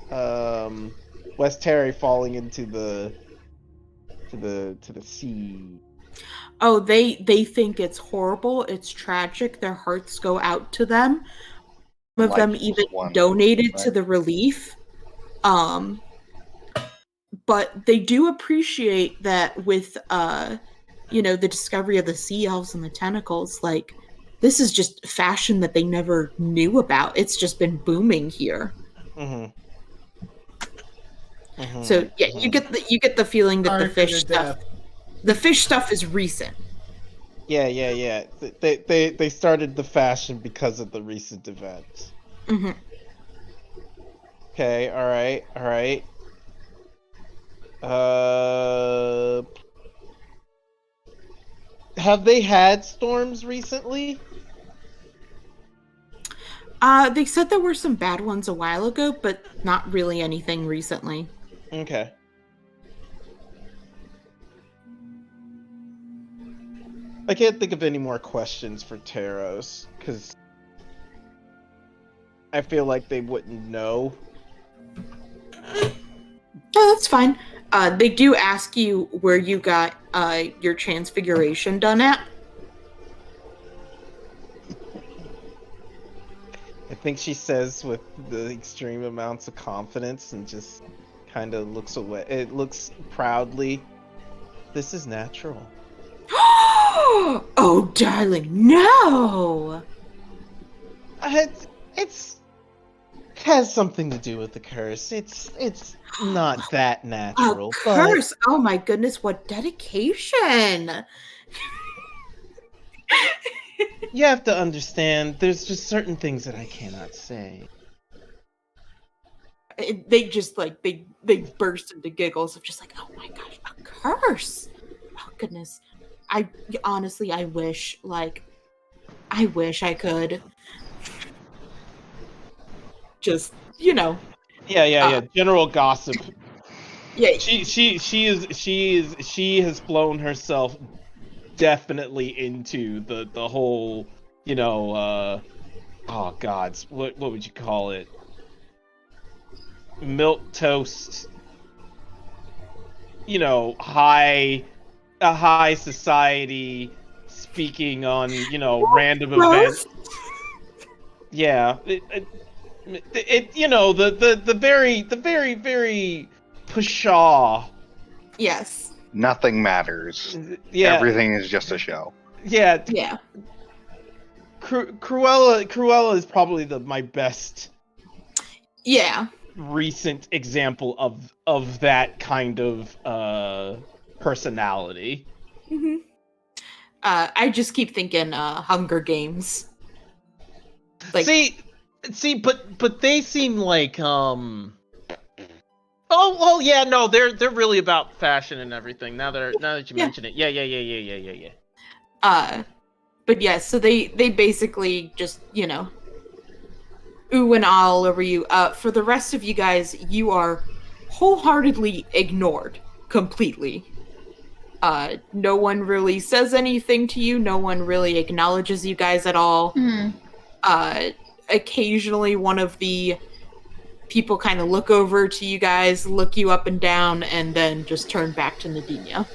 West Terry falling into the sea? Oh, they think it's horrible. It's tragic. Their hearts go out to them. Some of them Life even was won, donated to right? the relief. But they do appreciate that with you know, the discovery of the sea elves and the tentacles, like, this is just fashion that they never knew about. It's just been booming here. So yeah, you get the feeling that the Sorry for fish their stuff, death. the fish stuff is recent. Yeah. They started the fashion because of the recent events. Okay, all right. Have they had storms recently? They said there were some bad ones a while ago, but not really anything recently. Okay. I can't think of any more questions for Taros, because I feel like they wouldn't know. Oh, that's fine. They do ask you where you got your transfiguration done at. I think she says with the extreme amounts of confidence and just kind of looks away. It looks proudly. This is natural. Oh, darling, no! It has something to do with the curse. It's not that natural. A curse! Oh my goodness, what dedication! You have to understand, there's just certain things that I cannot say. They just, like, they burst into giggles of just like, oh my gosh, a curse! Oh goodness. I honestly, I wish I could just, you know. Yeah. General gossip. Yeah. She has blown herself definitely into the whole, you know, oh gods, what would you call it? Milk toast. You know, a high society speaking on, you know, random events. Yeah, it you know, the very pshaw. Yes. Nothing matters. Yeah. Everything is just a show. Yeah. Yeah. Cruella is probably my best Yeah. recent example of that kind of personality. Mm-hmm. I just keep thinking Hunger Games. Like, See, See, but they seem like Oh yeah, no, they're really about fashion and everything. Now that you mention it, yeah. But yeah, so they basically just, ooh and ah all over you. For the rest of you guys, you are wholeheartedly ignored completely. No one really says anything to you. No one really acknowledges you guys at all. Occasionally, one of the people kind of look over to you guys, look you up and down, and then just turn back to Nadinia.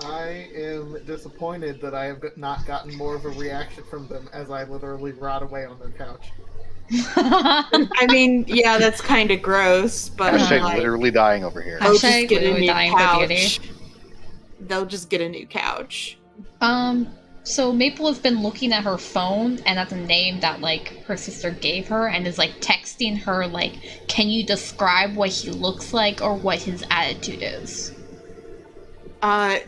I am disappointed that I have not gotten more of a reaction from them as I literally rot away on their couch. I mean, yeah, that's kind of gross, but Hashtag literally dying over here. they'll just Hashtag get a literally new dying for couch. beauty. They'll just get a new couch. So Maple has been looking at her phone and at the name that, like, her sister gave her and is, like, texting her, like, can you describe what he looks like or what his attitude is?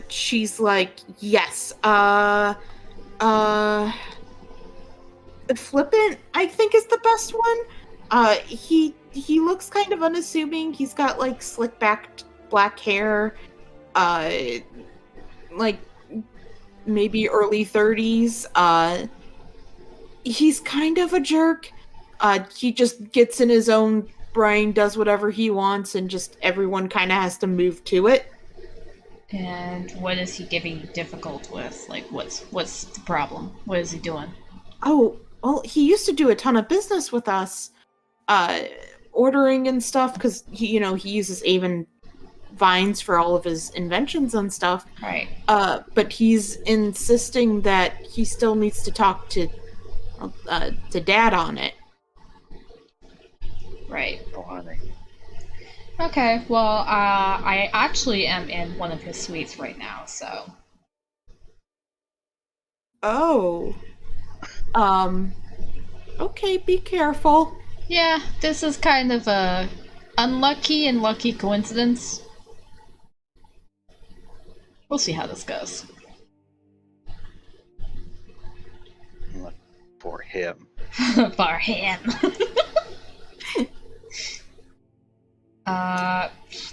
She's like, yes, Flippant, I think, is the best one. He looks kind of unassuming. He's got, like, slick-backed black hair, like, maybe early 30s. He's kind of a jerk. He just gets in his own brain, does whatever he wants, and just everyone kind of has to move to it. And what is he giving you difficult with? Like, what's the problem? What is he doing? Oh, well, he used to do a ton of business with us, ordering and stuff, because he uses Avon Vines for all of his inventions and stuff. Right. But he's insisting that he still needs to talk to Dad on it. Right. Oh, honey. Okay, well, I actually am in one of his suites right now, so... Oh. Okay, be careful. Yeah, this is kind of a unlucky and lucky coincidence. We'll see how this goes. Look for him. For him.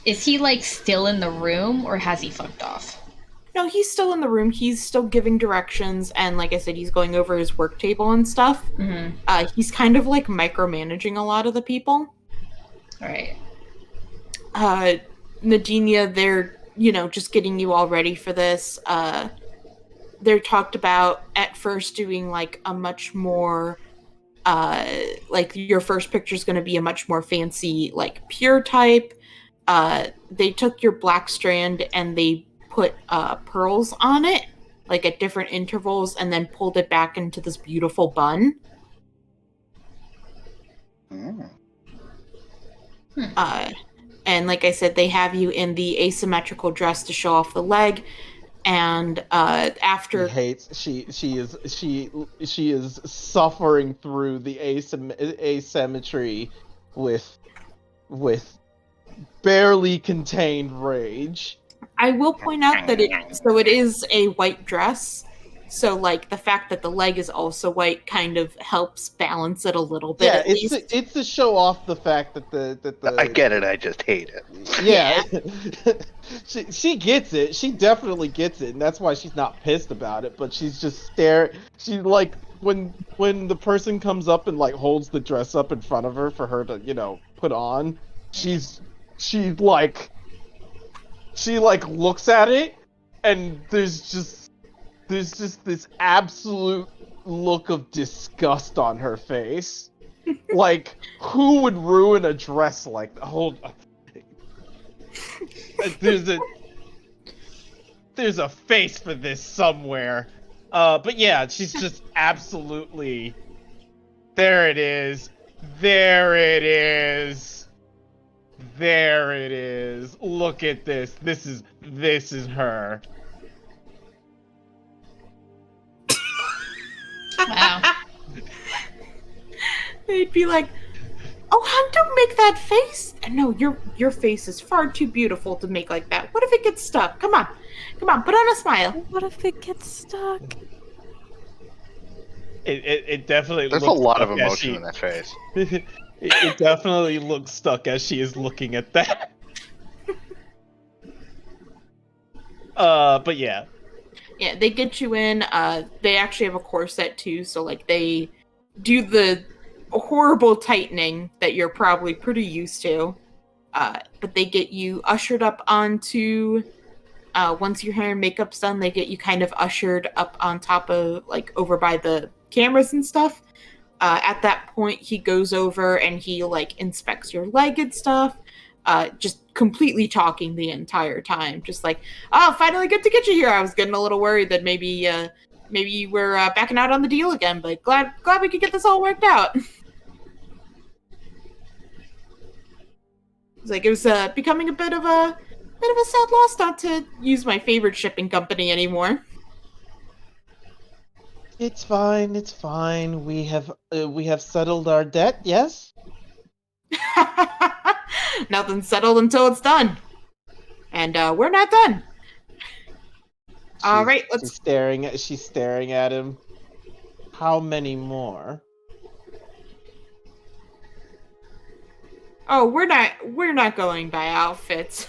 Is he, like, still in the room, or has he fucked off? No, he's still in the room. He's still giving directions, and like I said, he's going over his work table and stuff. Mm-hmm. He's kind of, like, micromanaging a lot of the people. Alright. Nadinia, they're, just getting you all ready for this. They're talked about at first doing, like, a much more... like, your first picture's going to be a much more fancy, like, pure type. They took your black strand and they put pearls on it, like, at different intervals, and then pulled it back into this beautiful bun. Mm. And like I said, they have you in the asymmetrical dress to show off the leg. And after she is suffering through the asymmetry with barely contained rage. I will point out that it is a white dress, so, like, the fact that the leg is also white kind of helps balance it a little bit. Yeah, at least. It's to show off the fact that the I get it, I just hate it. Yeah. she gets it. She definitely gets it, and that's why she's not pissed about it, but she's just staring. She, like, when the person comes up and, like, holds the dress up in front of her for her to, put on, she looks at it, and there's just this absolute look of disgust on her face. Like, who would ruin a dress like that? Hold on. There's a face for this somewhere. But yeah, she's just absolutely... There it is. There it is. There it is. Look at this. This is her. Wow. They'd be like, "Oh, hon, don't make that face." No, your face is far too beautiful to make like that. What if it gets stuck? Come on, put on a smile. What if it gets stuck? It definitely There's a looks lot of stuck as emotion she- in that face. it definitely looks stuck as she is looking at that. But yeah. Yeah, they get you in. They actually have a core set too, so like they do the horrible tightening that you're probably pretty used to. But they get you ushered up onto. Once your hair and makeup's done, they get you kind of ushered up on top of like over by the cameras and stuff. At that point, he goes over and he like inspects your leg and stuff. Just completely talking the entire time, just like, "Oh, finally good to get you here. I was getting a little worried that maybe you were backing out on the deal again, but glad we could get this all worked out." It's like it was becoming a bit of a sad loss not to use my favorite shipping company anymore. It's fine. It's fine. We have settled our debt. Yes. Nothing's settled until it's done, and we're not done. All right, let's. She's staring at him. How many more? Oh, we're not going by outfits.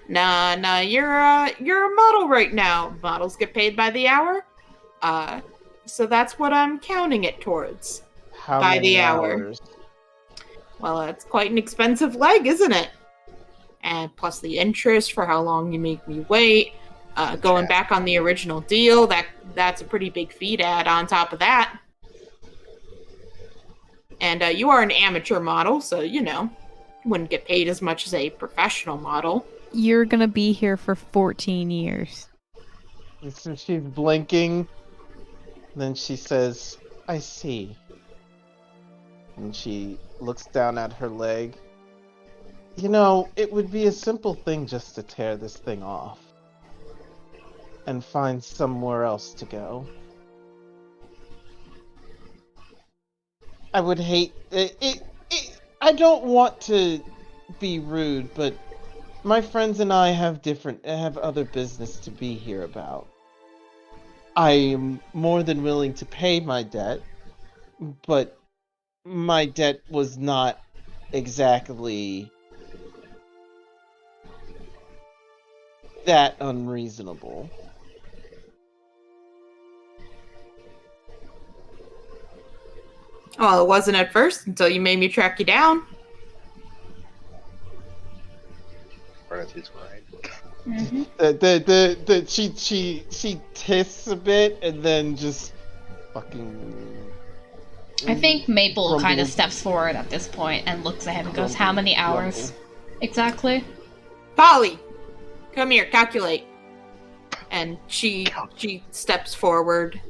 Nah, you're a model right now. Models get paid by the hour. So that's what I'm counting it towards. How By many the hour. hours? Well, it's quite an expensive leg, isn't it? And plus the interest for how long you make me wait. Going back on the original deal, that's a pretty big fee to add on top of that. And you are an amateur model, so you wouldn't get paid as much as a professional model. You're gonna be here for 14 years. And so she's blinking. Then she says, "I see." And she looks down at her leg. It would be a simple thing just to tear this thing off and find somewhere else to go. I would hate it. I don't want to be rude, but my friends and I have other business to be here about. I am more than willing to pay my debt, but my debt was not exactly that unreasonable. Well, it wasn't at first until you made me track you down. Royalty's right. She tisses a bit and then just fucking. I think Maple kind of Grumbles. steps forward at this point and looks at him and goes, "How many hours exactly?" Polly, come here, calculate. And she steps forward.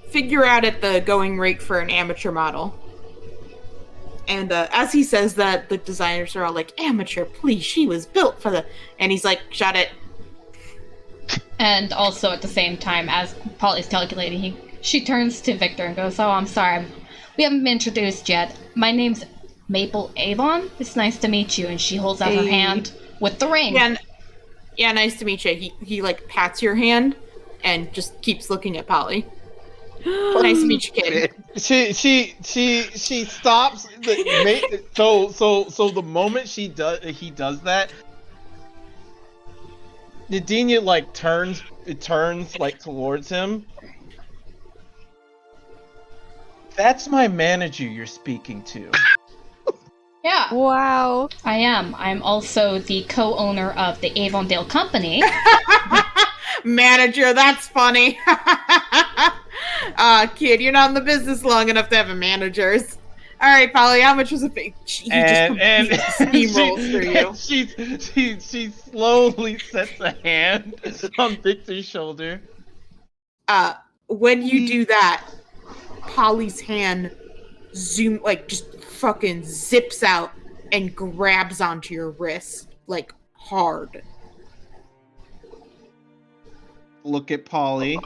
Figure out at the going rate for an amateur model. And as he says that, the designers are all like, "Amateur, please, she was built for the..." And he's like, "Shut it." And also at the same time, as Polly's calculating, she turns to Victor and goes, "Oh, I'm sorry. We haven't been introduced yet. My name's Maple Avon. It's nice to meet you." And she holds out her Hey. hand with the ring. Yeah, nice to meet you. He like pats your hand and just keeps looking at Polly. Nice to meet you, kid. She stops. So the moment he does that, Nadinia like turns like towards him. That's my manager you're speaking to. Yeah, Wow. I am. I'm also the co-owner of the Avondale Company. Manager, that's funny. Kid, you're not in the business long enough to have a manager's. All right, Polly, how much was a fee? He just completely steamrolls through you. She slowly sets a hand on Victor's shoulder. When you do that, Polly's hand just fucking zips out and grabs onto your wrist, like, hard. Look at Polly.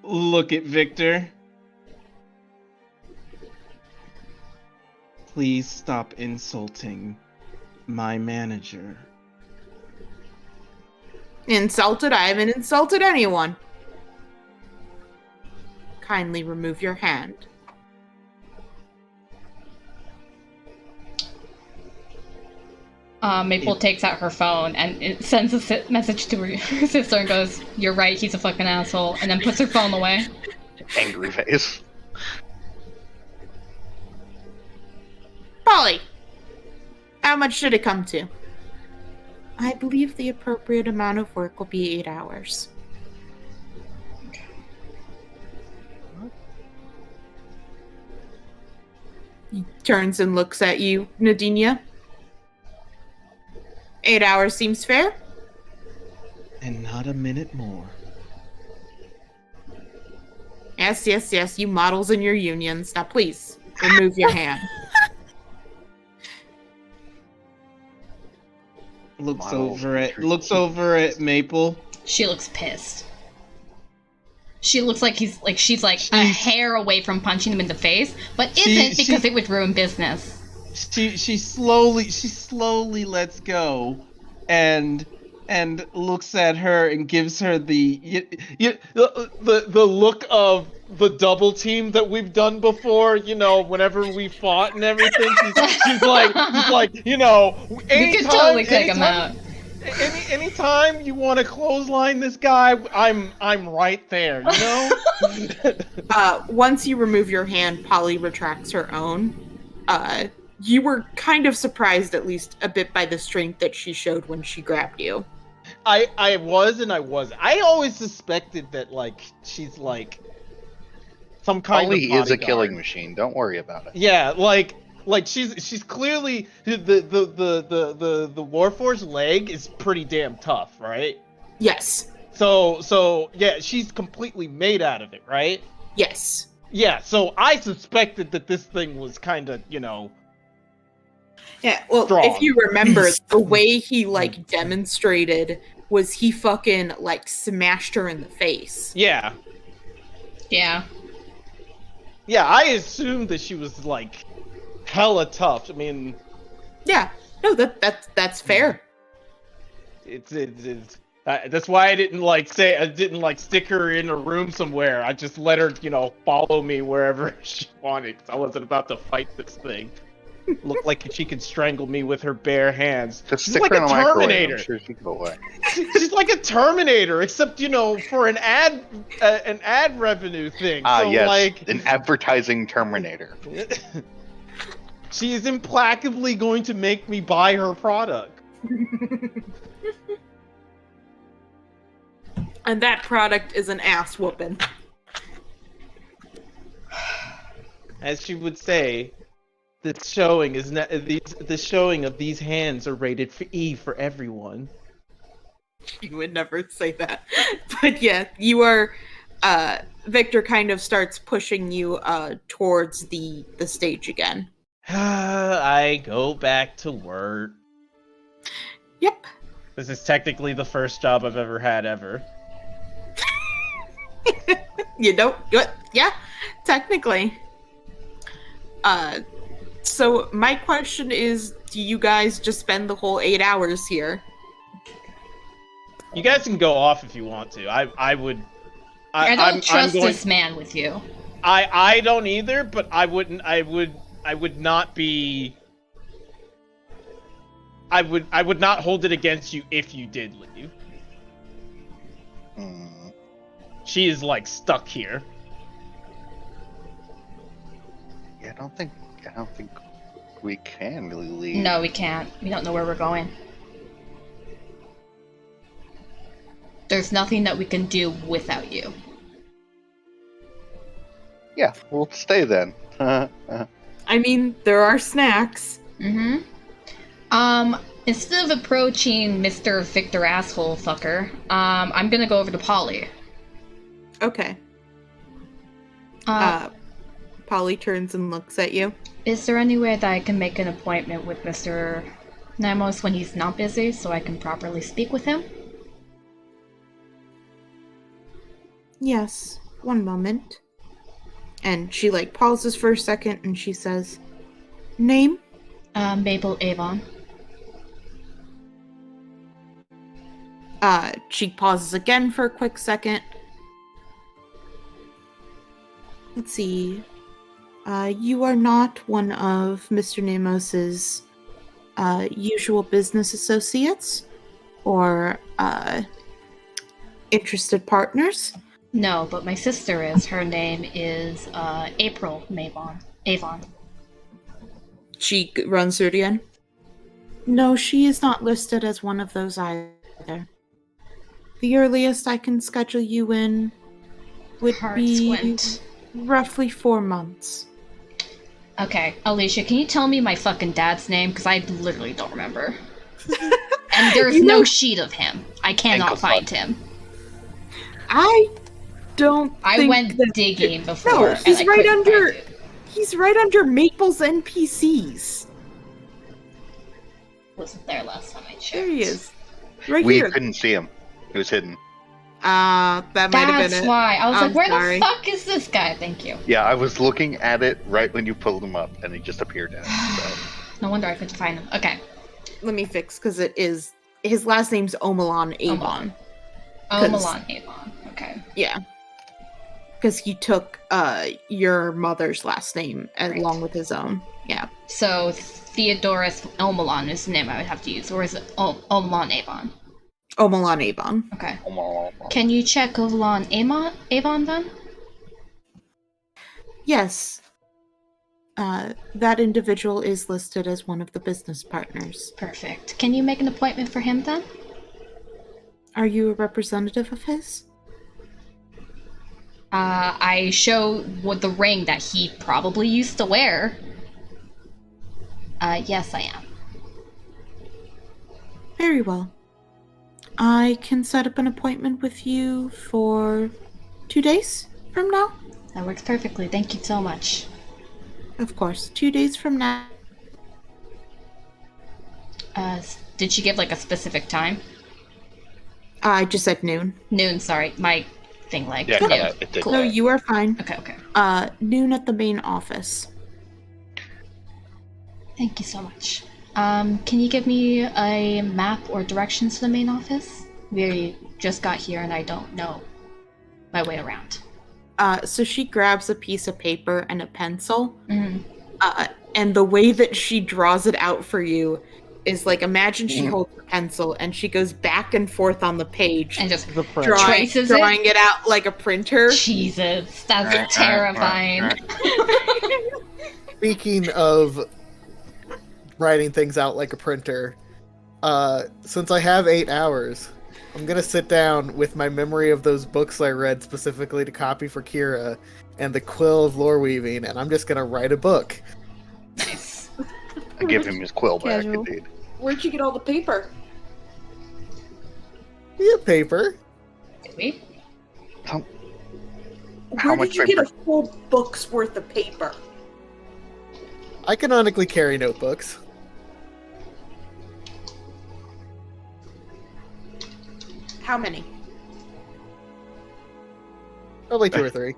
Look at Victor. Please stop insulting my manager. Insulted? I haven't insulted anyone. Kindly remove your hand. Maple takes out her phone and it sends a message to her sister and goes, "You're right, he's a fucking asshole," and then puts her phone away. Angry face. Polly! How much should it come to? I believe the appropriate amount of work will be 8 hours. He turns and looks at you, Nadinia. 8 hours seems fair? And not a minute more. Yes, yes, yes, you models and your unions. Now please, remove your hand. Looks Models over at Maple. She looks pissed. She looks like she's a hair away from punching him in the face, but isn't because it would ruin business. She slowly lets go, and looks at her and gives her the look of the double team that we've done before. You know, whenever we fought and everything, she's like, you know, You could totally take him out. Anytime you want to clothesline this guy, I'm right there. You know. Once you remove your hand, Polly retracts her own. You were kind of surprised, at least a bit, by the strength that she showed when she grabbed you. I was and I wasn't. I always suspected that, like, she's like some kind Polly of bodyguard. is a killing machine. Don't worry about it. Yeah, like she's clearly the Warforged leg is pretty damn tough, right? Yes. So yeah, she's completely made out of it, right? Yes. Yeah, so I suspected that this thing was kind of, you know. Yeah, well, strong. if you remember, the way he, like, demonstrated was he fucking, like, smashed her in the face. Yeah. Yeah. Yeah, I assumed that she was, like, hella tough. I mean... Yeah. No, that's fair. It's that's why I didn't stick her in a room somewhere. I just let her, you know, follow me wherever she wanted. 'Cause I wasn't about to fight this thing. Looked like she could strangle me with her bare hands. Just She's stick like her in a a microwave. Terminator. I'm sure she can go away. She's like a Terminator, except, you know, for an ad revenue thing. Ah, So, yes, like, an advertising Terminator. she is implacably going to make me buy her product. And that product is an ass whooping. As she would say, this showing of these hands are rated for E for everyone. You would never say that. But yeah, you are... Victor kind of starts pushing you towards the stage again. I go back to work. Yep. This is technically the first job I've ever had ever. You don't... Yeah, technically. So my question is, do you guys just spend the whole 8 hours here? You guys can go off if you want to. I would. I don't trust going, this man with you. I don't either, but I wouldn't. I would not be. I would not hold it against you if you did leave. She is, like, stuck here. Yeah, I don't think we can really leave. No, we can't. We don't know where we're going. There's nothing that we can do without you. Yeah, we'll stay then. I mean, there are snacks. Mm-hmm. Instead of approaching Mr. Victor Asshole Fucker, I'm gonna go over to Polly. Okay. Polly turns and looks at you. Is there any way that I can make an appointment with Mr. Nemos when he's not busy so I can properly speak with him? Yes, one moment. And she, like, pauses for a second and she says, Name? Mabel Avon. She pauses again for a quick second. Let's see. You are not one of Mr. Nemos's usual business associates or interested partners. No, but my sister is. Her name is April Avon. She runs through it again. No, she is not listed as one of those either. The earliest I can schedule you in would Hard be squint. roughly 4 months. Okay, Alicia, can you tell me my fucking dad's name? Because I literally don't remember. And there's You know- no sheet of him. I cannot Ankle find bud. him. I don't. I think went that- digging before. No, and he's I right couldn't under. find it. He's right under Maple's NPCs. Wasn't there last time I checked. There he is, right We here. couldn't see him. It was hidden. That might have That's been it. why. I was I'm like, where sorry. the fuck is this guy? Thank you. Yeah, I was looking at it right when you pulled him up, and he just appeared in it. So. No wonder I couldn't find him. Okay. Let me fix because it is his last name's Omalon Avon. Oh, 'Cause- Milan Avon. Okay. Yeah, because he took your mother's last name along with his own. Yeah. So Theodorus Omalon is the name I would have to use, or is it Omalon Avon? Omalon Avon. Okay. Can you check Omalon Avon then? Yes. That individual is listed as one of the business partners. Perfect. Can you make an appointment for him then? Are you a representative of his? I show the ring that he probably used to wear. Yes, I am. Very well. I can set up an appointment with you for 2 days from now. That works perfectly. Thank you so much. Of course, 2 days from now. Did she give like a specific time? I just said noon. Noon, sorry. My thing like Yeah, noon. it did. Cool. No, you are fine. Okay. Noon at the main office. Thank you so much. Can you give me a map or directions to the main office? We just got here and I don't know my way around. So she grabs a piece of paper and a pencil. Mhm. And the way that she draws it out for you is like, imagine she holds a pencil and she goes back and forth on the page, And just The print. traces it? drawing it out like a printer. Jesus, that's terrifying. Speaking of writing things out like a printer, since I have 8 hours, I'm gonna sit down with my memory of those books I read specifically to copy for Kira and the Quill of Lore Weaving, and I'm just gonna write a book. Nice. I give him his quill back, Casual. indeed. Where'd you get all the paper? Yeah, paper. Did we? How Where much did you get a paper? full book's worth of paper? I canonically carry notebooks. How many? Probably 2 or 3.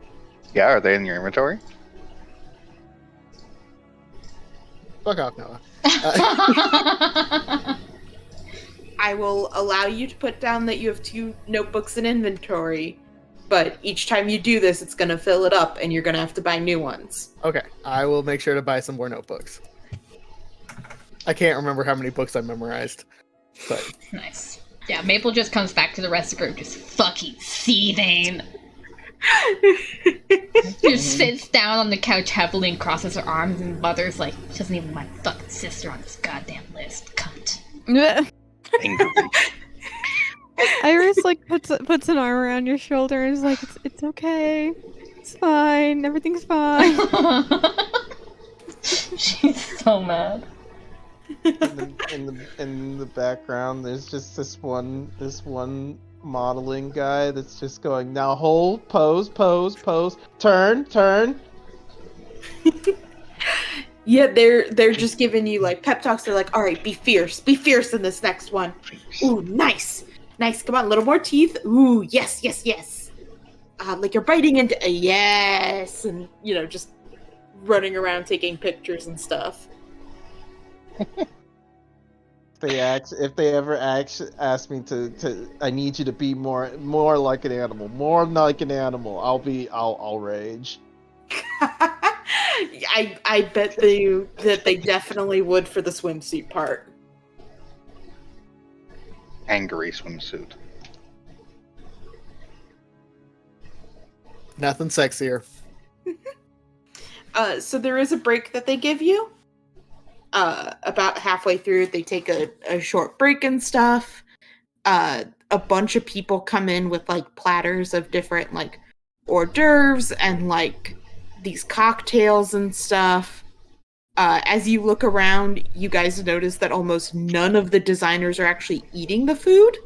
Yeah, are they in your inventory? Fuck off, Noah. I will allow you to put down that you have 2 notebooks in inventory, but each time you do this, it's going to fill it up and you're going to have to buy new ones. Okay, I will make sure to buy some more notebooks. I can't remember how many books I memorized, but Nice. Yeah, Maple just comes back to the rest of the group just fucking seething. Just sits down on the couch heavily and crosses her arms, and Mother's like, she doesn't even want my fucking sister on this goddamn list, cunt. Angry. Iris like puts an arm around your shoulder and is like, it's okay, it's fine, everything's fine. She's so mad. In the background, there's just this one modeling guy that's just going, now hold, pose, turn. Yeah, they're just giving you like pep talks. They're like, all right, be fierce in this next one. Ooh, nice. Come on, a little more teeth. Ooh, yes. Like you're biting into a yes, and just running around taking pictures and stuff. if they ever ask me to I need you to be more like an animal, I'll rage. I bet they definitely would for the swimsuit part. Angry swimsuit. Nothing sexier. So there is a break that they give you. About halfway through, they take a short break and stuff. A bunch of people come in with like platters of different like hors d'oeuvres and like these cocktails and stuff. As you look around, you guys notice that almost none of the designers are actually eating the food.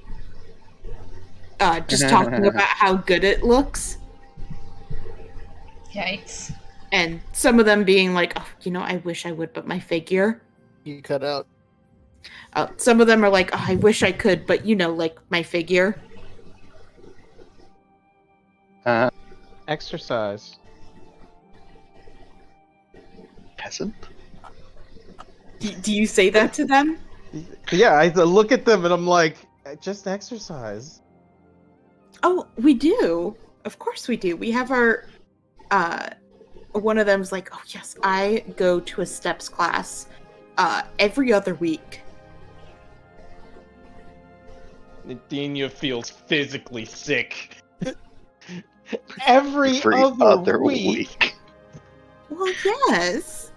Just talking about how good it looks. Yikes. And some of them being like, oh, I wish I would, but my figure. You cut out. Some of them are like, oh, I wish I could, but like my figure. Exercise. Peasant? Do you say that to them? Yeah, I look at them and I'm like, just exercise. Oh, we do. Of course we do. We have our, one of them's like, oh yes, I go to a steps class, every other week. Nadinia feels physically sick. Every other other week. Well, yes.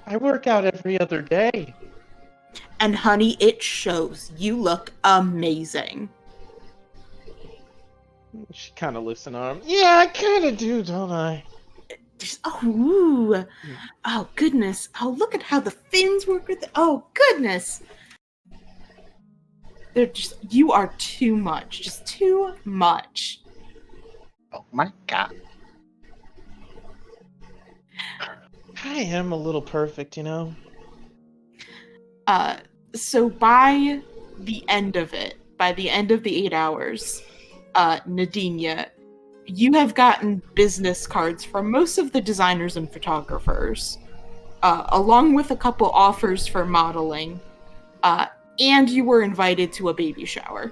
I work out every other day. And honey, it shows. You look amazing. She kind of lifts an arm. Yeah, I kind of do, don't I? Just, oh goodness. Oh, look at how the fins work with it. Oh goodness. They're just, you are too much. Just too much. Oh my god. I am a little perfect, So by the end of it, by the end of the 8 hours, Nadinia, you have gotten business cards from most of the designers and photographers, along with a couple offers for modeling, and you were invited to a baby shower.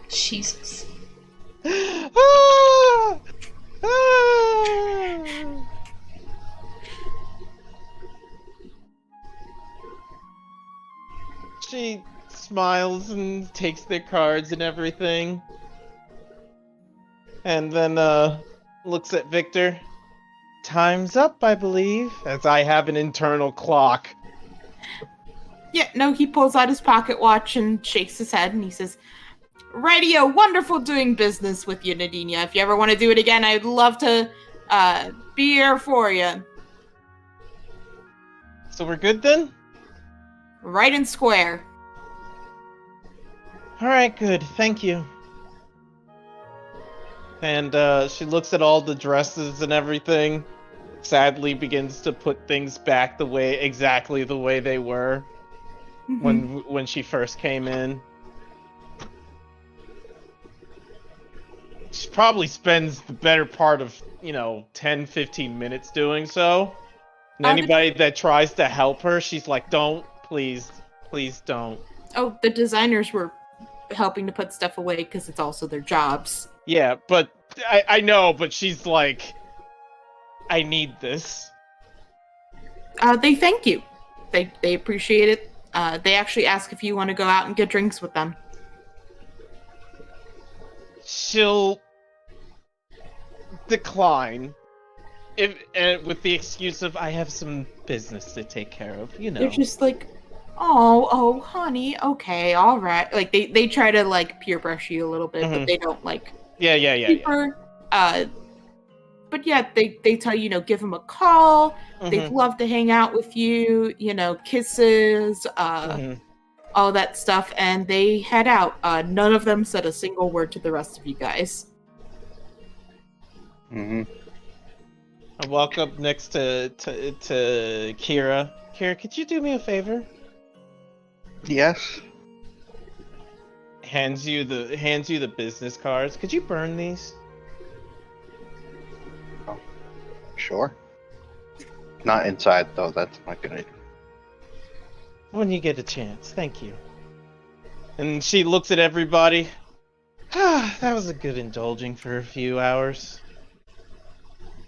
Jesus. Ah! Ah! She smiles and takes their cards and everything. And then looks at Victor. Time's up, I believe, as I have an internal clock. Yeah, no, he pulls out his pocket watch and shakes his head and he says, "Radio, wonderful doing business with you, Nadinia. If you ever want to do it again, I'd love to be here for you." So we're good then? Right and square. Alright, good. Thank you. And she looks at all the dresses and everything, sadly begins to put things back exactly the way they were when she first came in. She probably spends the better part of, 10-15 minutes doing so. And anybody that tries to help her, she's like, don't, please don't. Oh, the designers were helping to put stuff away because it's also their jobs. Yeah, but I know, but she's like, I need this. They thank you. They appreciate it. They actually ask if you want to go out and get drinks with them. She'll decline, with the excuse of I have some business to take care of. They're just like, oh, honey, okay, all right. Like they try to like peer pressure you a little bit, but they don't like. Yeah. Super, but yeah, they tell you, give them a call. They'd love to hang out with you. Kisses, all that stuff, and they head out. None of them said a single word to the rest of you guys. I walk up next to Kira. Kira, could you do me a favor? Yes. Hands you the business cards. Could you burn these? Oh, sure. Not inside though. That's not good idea. when you get a chance. Thank you. And she looks at everybody. That was a good indulging for a few hours.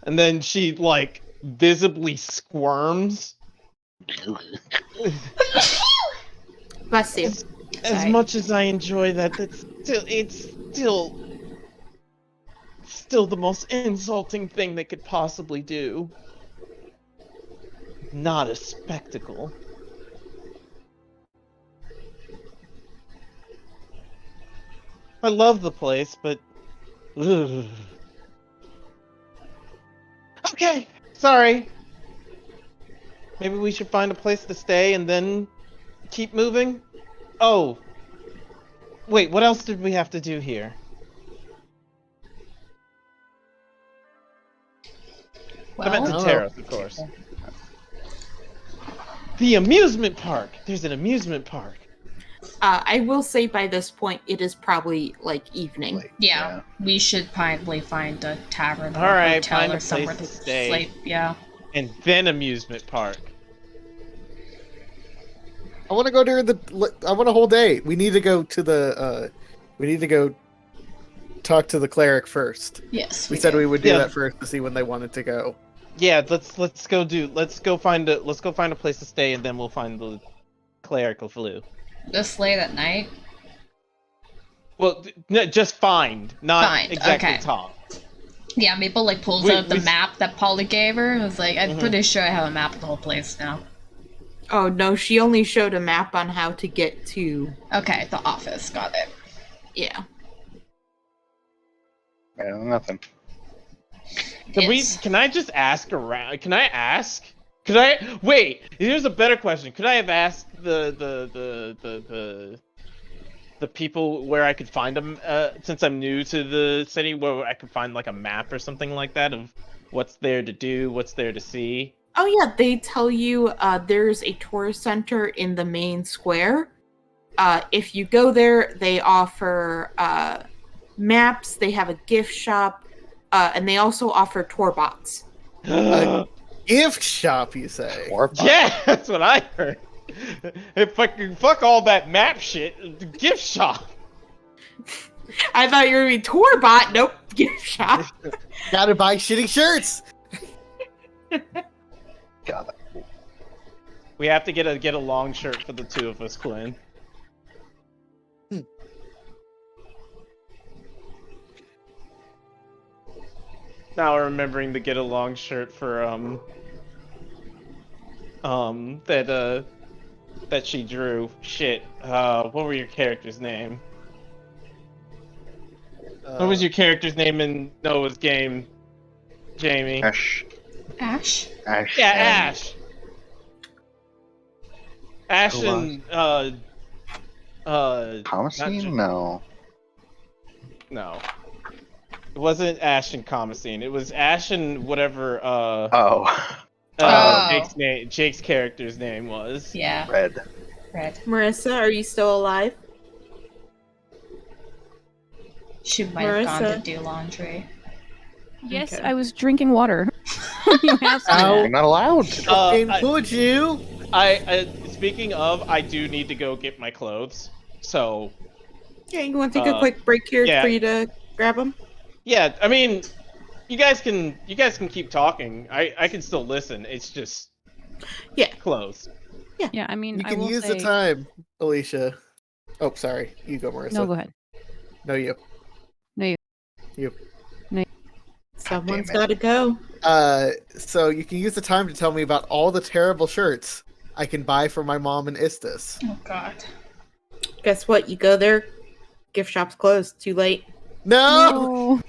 And then she, like, visibly squirms. Bless you. As Sorry. much as I enjoy that, it's still the most insulting thing they could possibly do. Not a spectacle. I love the place, but ugh. Okay, sorry. Maybe we should find a place to stay and then keep moving? Oh. Wait, what else did we have to do here? I meant Well, the terrace, of course. The amusement park! There's an amusement park. I will say by this point, it is probably like evening. Like, yeah, we should probably find a tavern or All right, hotel find or a place somewhere to to stay. sleep. Yeah. And then amusement park. I want to go during the. I want a whole day. We need to go to the. We need to go talk to the cleric first. Yes. We said we would do Yeah. that first to see when they wanted to go. Yeah, let's go find a place to stay, and then we'll find the clerical flu. This late at night. Well, just find, not Find, exactly okay. talk. Yeah, Maple like pulls We- out the we- map that Polly gave her. I was like, I'm Mhm. pretty sure I have a map of the whole place now. Oh no, she only showed a map on how to get to. Okay, the office. Got it. Yeah. nothing. Can I just ask around? Can I ask? Wait, here's a better question. Could I have asked the people where I could find them, since I'm new to the city, where I could find like a map or something like that of what's there to do, what's there to see? Oh yeah, they tell you there's a tourist center in the main square. If you go there, they offer maps. They have a gift shop, and they also offer tour bots. Gift shop, you say? Or Yeah, that's what I heard. Fuck all that map shit. The gift shop. I thought you were gonna be tour bot. Nope, gift shop. Gotta buy shitty shirts. God, We have to get a long shirt for the two of us, Quinn. Now remembering to get a long shirt for that she drew. Shit. What were your character's name? What was your character's name in Noah's game, Jamie? Ash. Ash? Ash. Yeah, and- Ash. Ash Who and Thomasine? No. no. It wasn't Ash and Commissine. It was Ash and whatever Oh. Oh. Jake's character's name was. Yeah, Red. Red. Marissa, are you still alive? She might have gone to Marissa? do laundry. Yes, Okay. I was drinking water. You asked me Ow. that. You're not allowed to. Include you. I speaking of, I do need to go get my clothes. So Yeah, you want to take a Uh, quick break here yeah. for you to grab them? yeah, I mean, you guys can keep talking. I can still listen. It's just Yeah. clothes. Yeah, I mean, You I can will use say... the time, Alicia. Oh, sorry. You go, Marissa. No, go ahead. No, you. Someone's it. got to go. So you can use the time to tell me about all the terrible shirts I can buy for my mom and Istis. Oh god. Guess what? You go there, gift shop's closed. Too late. No! No.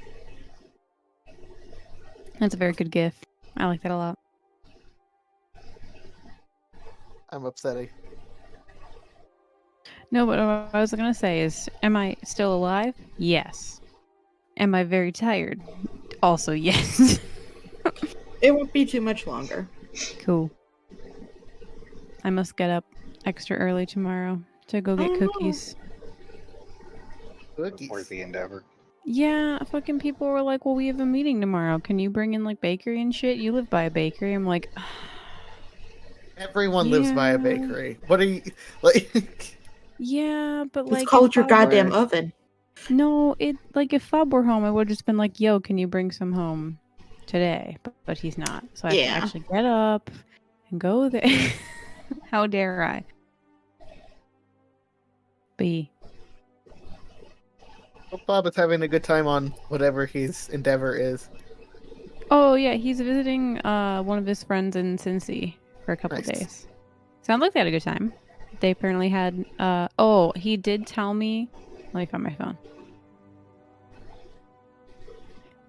That's a very good gift. I like that a lot. I'm upsetting. No, but what I was gonna say is, am I still alive? Yes. Am I very tired? Also, yes. It won't be too much longer. Cool. I must get up extra early tomorrow to go get Oh, no. cookies. Cookies. Worthy endeavor. Yeah, fucking people were like, well, we have a meeting tomorrow. Can you bring in, like, bakery and shit? You live by a bakery. I'm like, Everyone lives by a Yeah. bakery. What are you like? Yeah, but It's like called if your Fob goddamn were- oven. No, it like if Fob were home, I would have just been like, "Yo, can you bring some home today?" But he's not, so I have Yeah. to actually get up and go there. How dare I? Be. Hope Bob is having a good time on whatever his endeavor is. Oh yeah, he's visiting one of his friends in Cincy for a couple Nice. days. Sounds like they had a good time. They apparently had oh, he did tell me. Let me find my phone.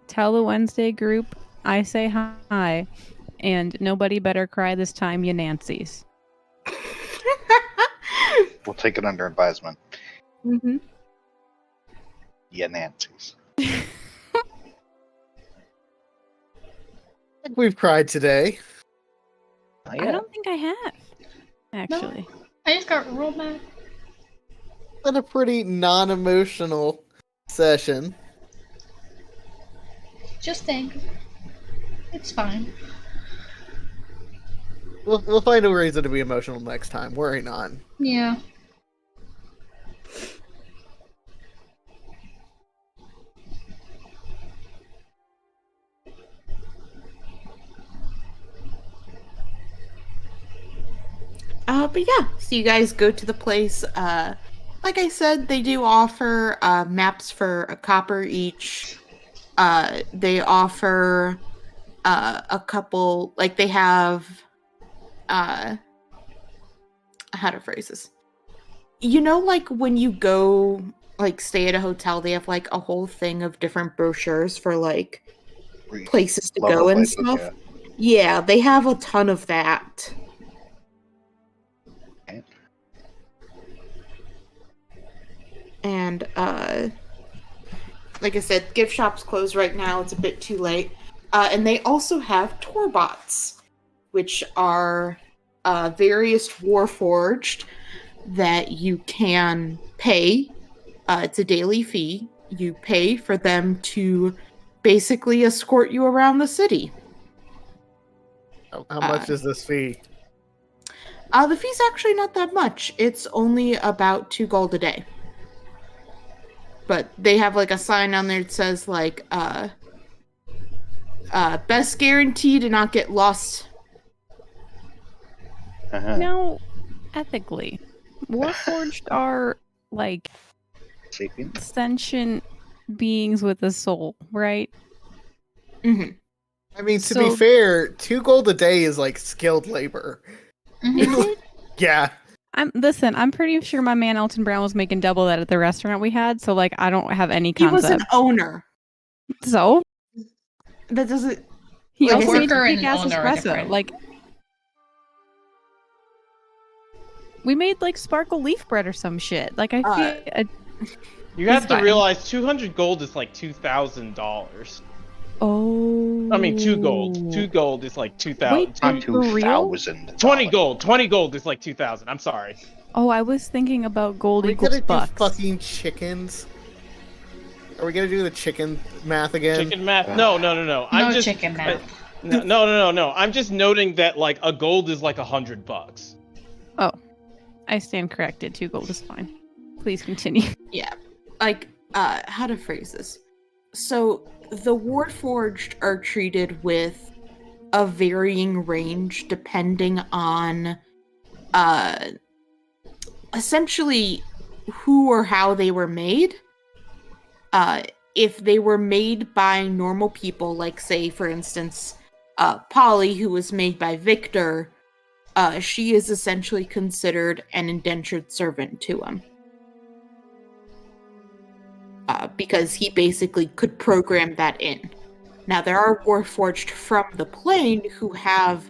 Tell the Wednesday group I say hi, and nobody better cry this time, you Nancy's. We'll take it under advisement. Mm-hmm. Yeah, Nancy's. I think we've cried today. Not I yet. don't think I have, actually. I just got rolled back. Been a pretty non-emotional session. Just think. It's fine. We'll find a reason to be emotional next time. Worry not. Yeah. But yeah, so you guys go to the place. Like I said, they do offer maps for a copper each. They offer a couple, like they have, how to phrase this? You know, like when you go, like stay at a hotel, they have like a whole thing of different brochures for like places to Local go and places, stuff. yeah. Yeah, they have a ton of that. Okay. And like I said, gift shops closed right now. It's a bit too late. And they also have tour bots, which are various Warforged that you can pay. It's a daily fee. You pay for them to basically escort you around the city. How much is this fee? The fee's actually not that much. It's only about 2 gold a day. But they have like a sign on there that says like best guarantee to not get lost. Uh-huh. Now, ethically, Warforged are like Sapiens? sentient beings with a soul, right? Mm-hmm. I mean, to be So- fair, 2 gold a day is like skilled labor. Mhm. Is it? Yeah. I'm pretty sure my man Elton Brown was making double that at the restaurant we had, so like I don't have any He was concept. an owner. So That doesn't. he Like, also a made worker a and big ass owner are espresso. different. Like we made like sparkle leaf bread or some shit. Like I feel You have It's to fine. realize 200 gold is like $2,000. oh. I mean, 2 gold. 2 gold is like 2,000. Wait, Not For real? 2,000. 20 gold. 20 gold is like 2,000. I'm sorry. Oh, I was thinking about gold Are we equals gonna do bucks. fucking chickens? Are we gonna do the chicken math again? Chicken math? No. I'm No just chicken math. No. I'm just noting that like a gold is like $100. I stand corrected. 2 gold is fine. Please continue. Yeah. Like, how to phrase this? So, the Warforged are treated with a varying range depending on, essentially who or how they were made. If they were made by normal people, like, say, for instance, Polly, who was made by Victor, she is essentially considered an indentured servant to him. Because he basically could program that in. Now, there are Warforged from the plane who have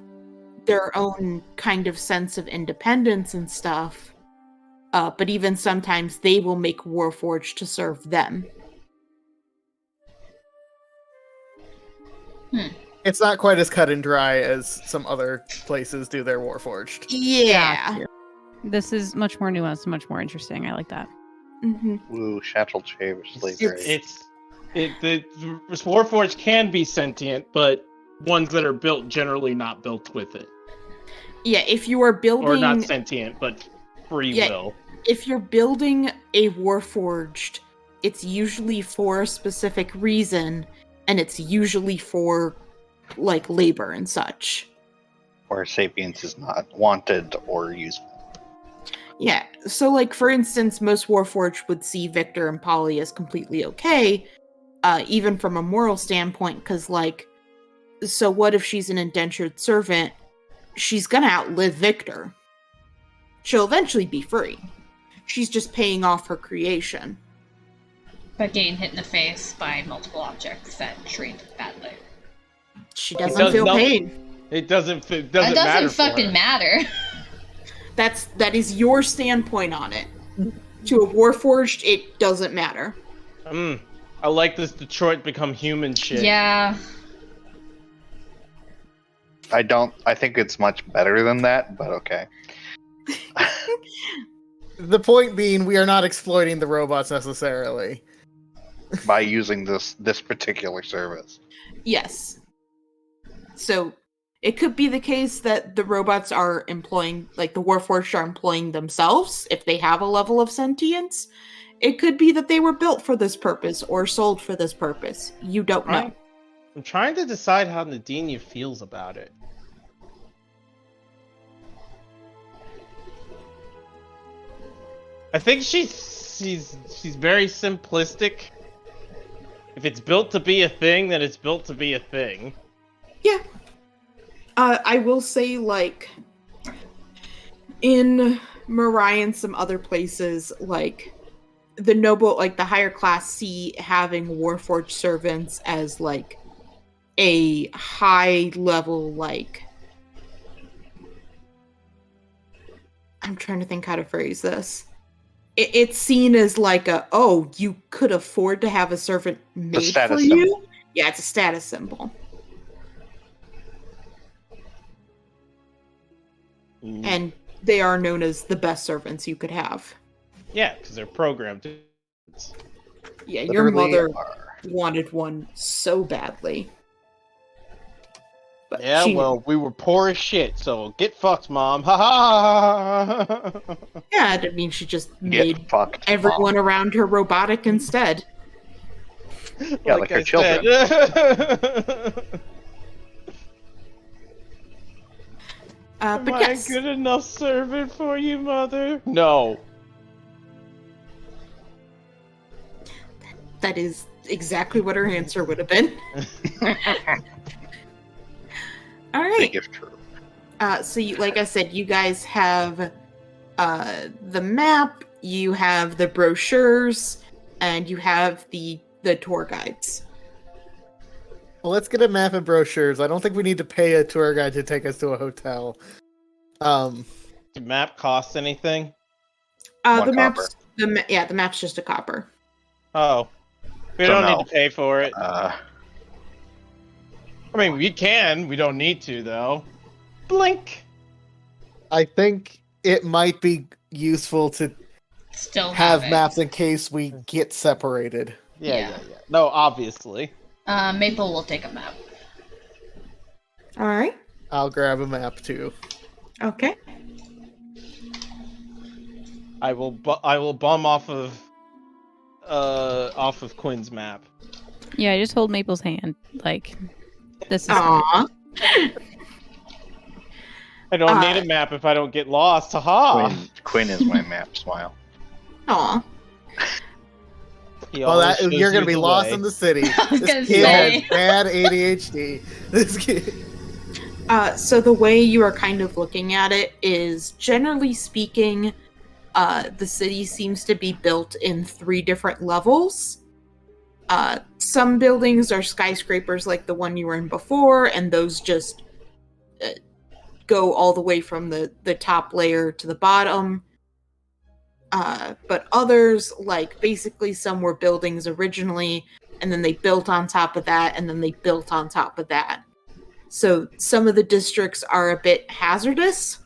their own kind of sense of independence and stuff, but even sometimes they will make Warforged to serve them. It's not quite as cut and dry as some other places do their Warforged. Yeah. Gotcha. This is much more nuanced and much more interesting. I like that. Mm-hmm. Woo, chattel chamber slavery. The Warforged can be sentient, but ones that are built generally not built with it. Yeah, if you are building, or not sentient, but free Yeah. will. if you're building a Warforged, it's usually for a specific reason, and it's usually for like labor and such. Where sapience is not wanted or useful. Yeah, so like for instance, most Warforged would see Victor and Polly as completely okay, even from a moral standpoint, because like, so what if she's an indentured servant? She's gonna outlive Victor. She'll eventually be free. She's just paying off her creation. But getting hit in the face by multiple objects that treat badly. She It doesn't does feel nothing. pain. It doesn't It matter doesn't for fucking her. matter. That is your standpoint on it. To a Warforged, it doesn't matter. I like this Detroit become human shit. Yeah. I think it's much better than that, but okay. The point being, we are not exploiting the robots necessarily. By using this particular service. Yes. So it could be the case that the robots are employing, like the Warforged are employing themselves if they have a level of sentience. It could be that they were built for this purpose or sold for this purpose. You don't know. Right. I'm trying to decide how Nadinia feels about it. I think she's very simplistic. If it's built to be a thing, then it's built to be a thing. Yeah. I will say, like, in Mirai and some other places, like, the noble, like, the higher class see having Warforged servants as, like, a high level, like... I'm trying to think how to phrase this. It's seen as like oh, you could afford to have a servant made for status you? symbol. Yeah, it's a status symbol. And they are known as the best servants you could have. Yeah, because they're programmed. Yeah, your Literally mother are. wanted one so badly. But Yeah, she- well, we were poor as shit, so get fucked, mom. Ha ha! Yeah, I mean, she just Get made fucked. everyone around her robotic instead. Yeah, like her children. Am But I yes, a good enough servant for you, mother? No. that is exactly what her answer would have been. All right. Big if true. So, like I said, you guys have the map, you have the brochures, and you have the tour guides. Well, let's get a map and brochures. I don't think we need to pay a tour guide to take us to a hotel. Does the map cost anything? One The map's the map's just a copper. Oh. We Don't don't know. need to pay for it. Uh, I mean, we can. We don't need to, though. Blink. I think it might be useful to Still have it. maps in case we get separated. Yeah. No, obviously. Maple will take a map. All right. I'll grab a map too. Okay. I will bum off of Quinn's map. Yeah, just hold Maple's hand. Like, this is. Aww. I don't need a map if I don't get lost. Haha. Quinn is my map. Smile. Aww. He Well, always shows you're gonna you be the lost way. in the city. I was This gonna kid say. has bad ADHD. This kid. So the way you are kind of looking at it is, generally speaking, the city seems to be built in 3 different levels. Some buildings are skyscrapers like the one you were in before, and those just go all the way from the top layer to the bottom. But others, like basically some were buildings originally, and then they built on top of that, and then they built on top of that. So some of the districts are a bit hazardous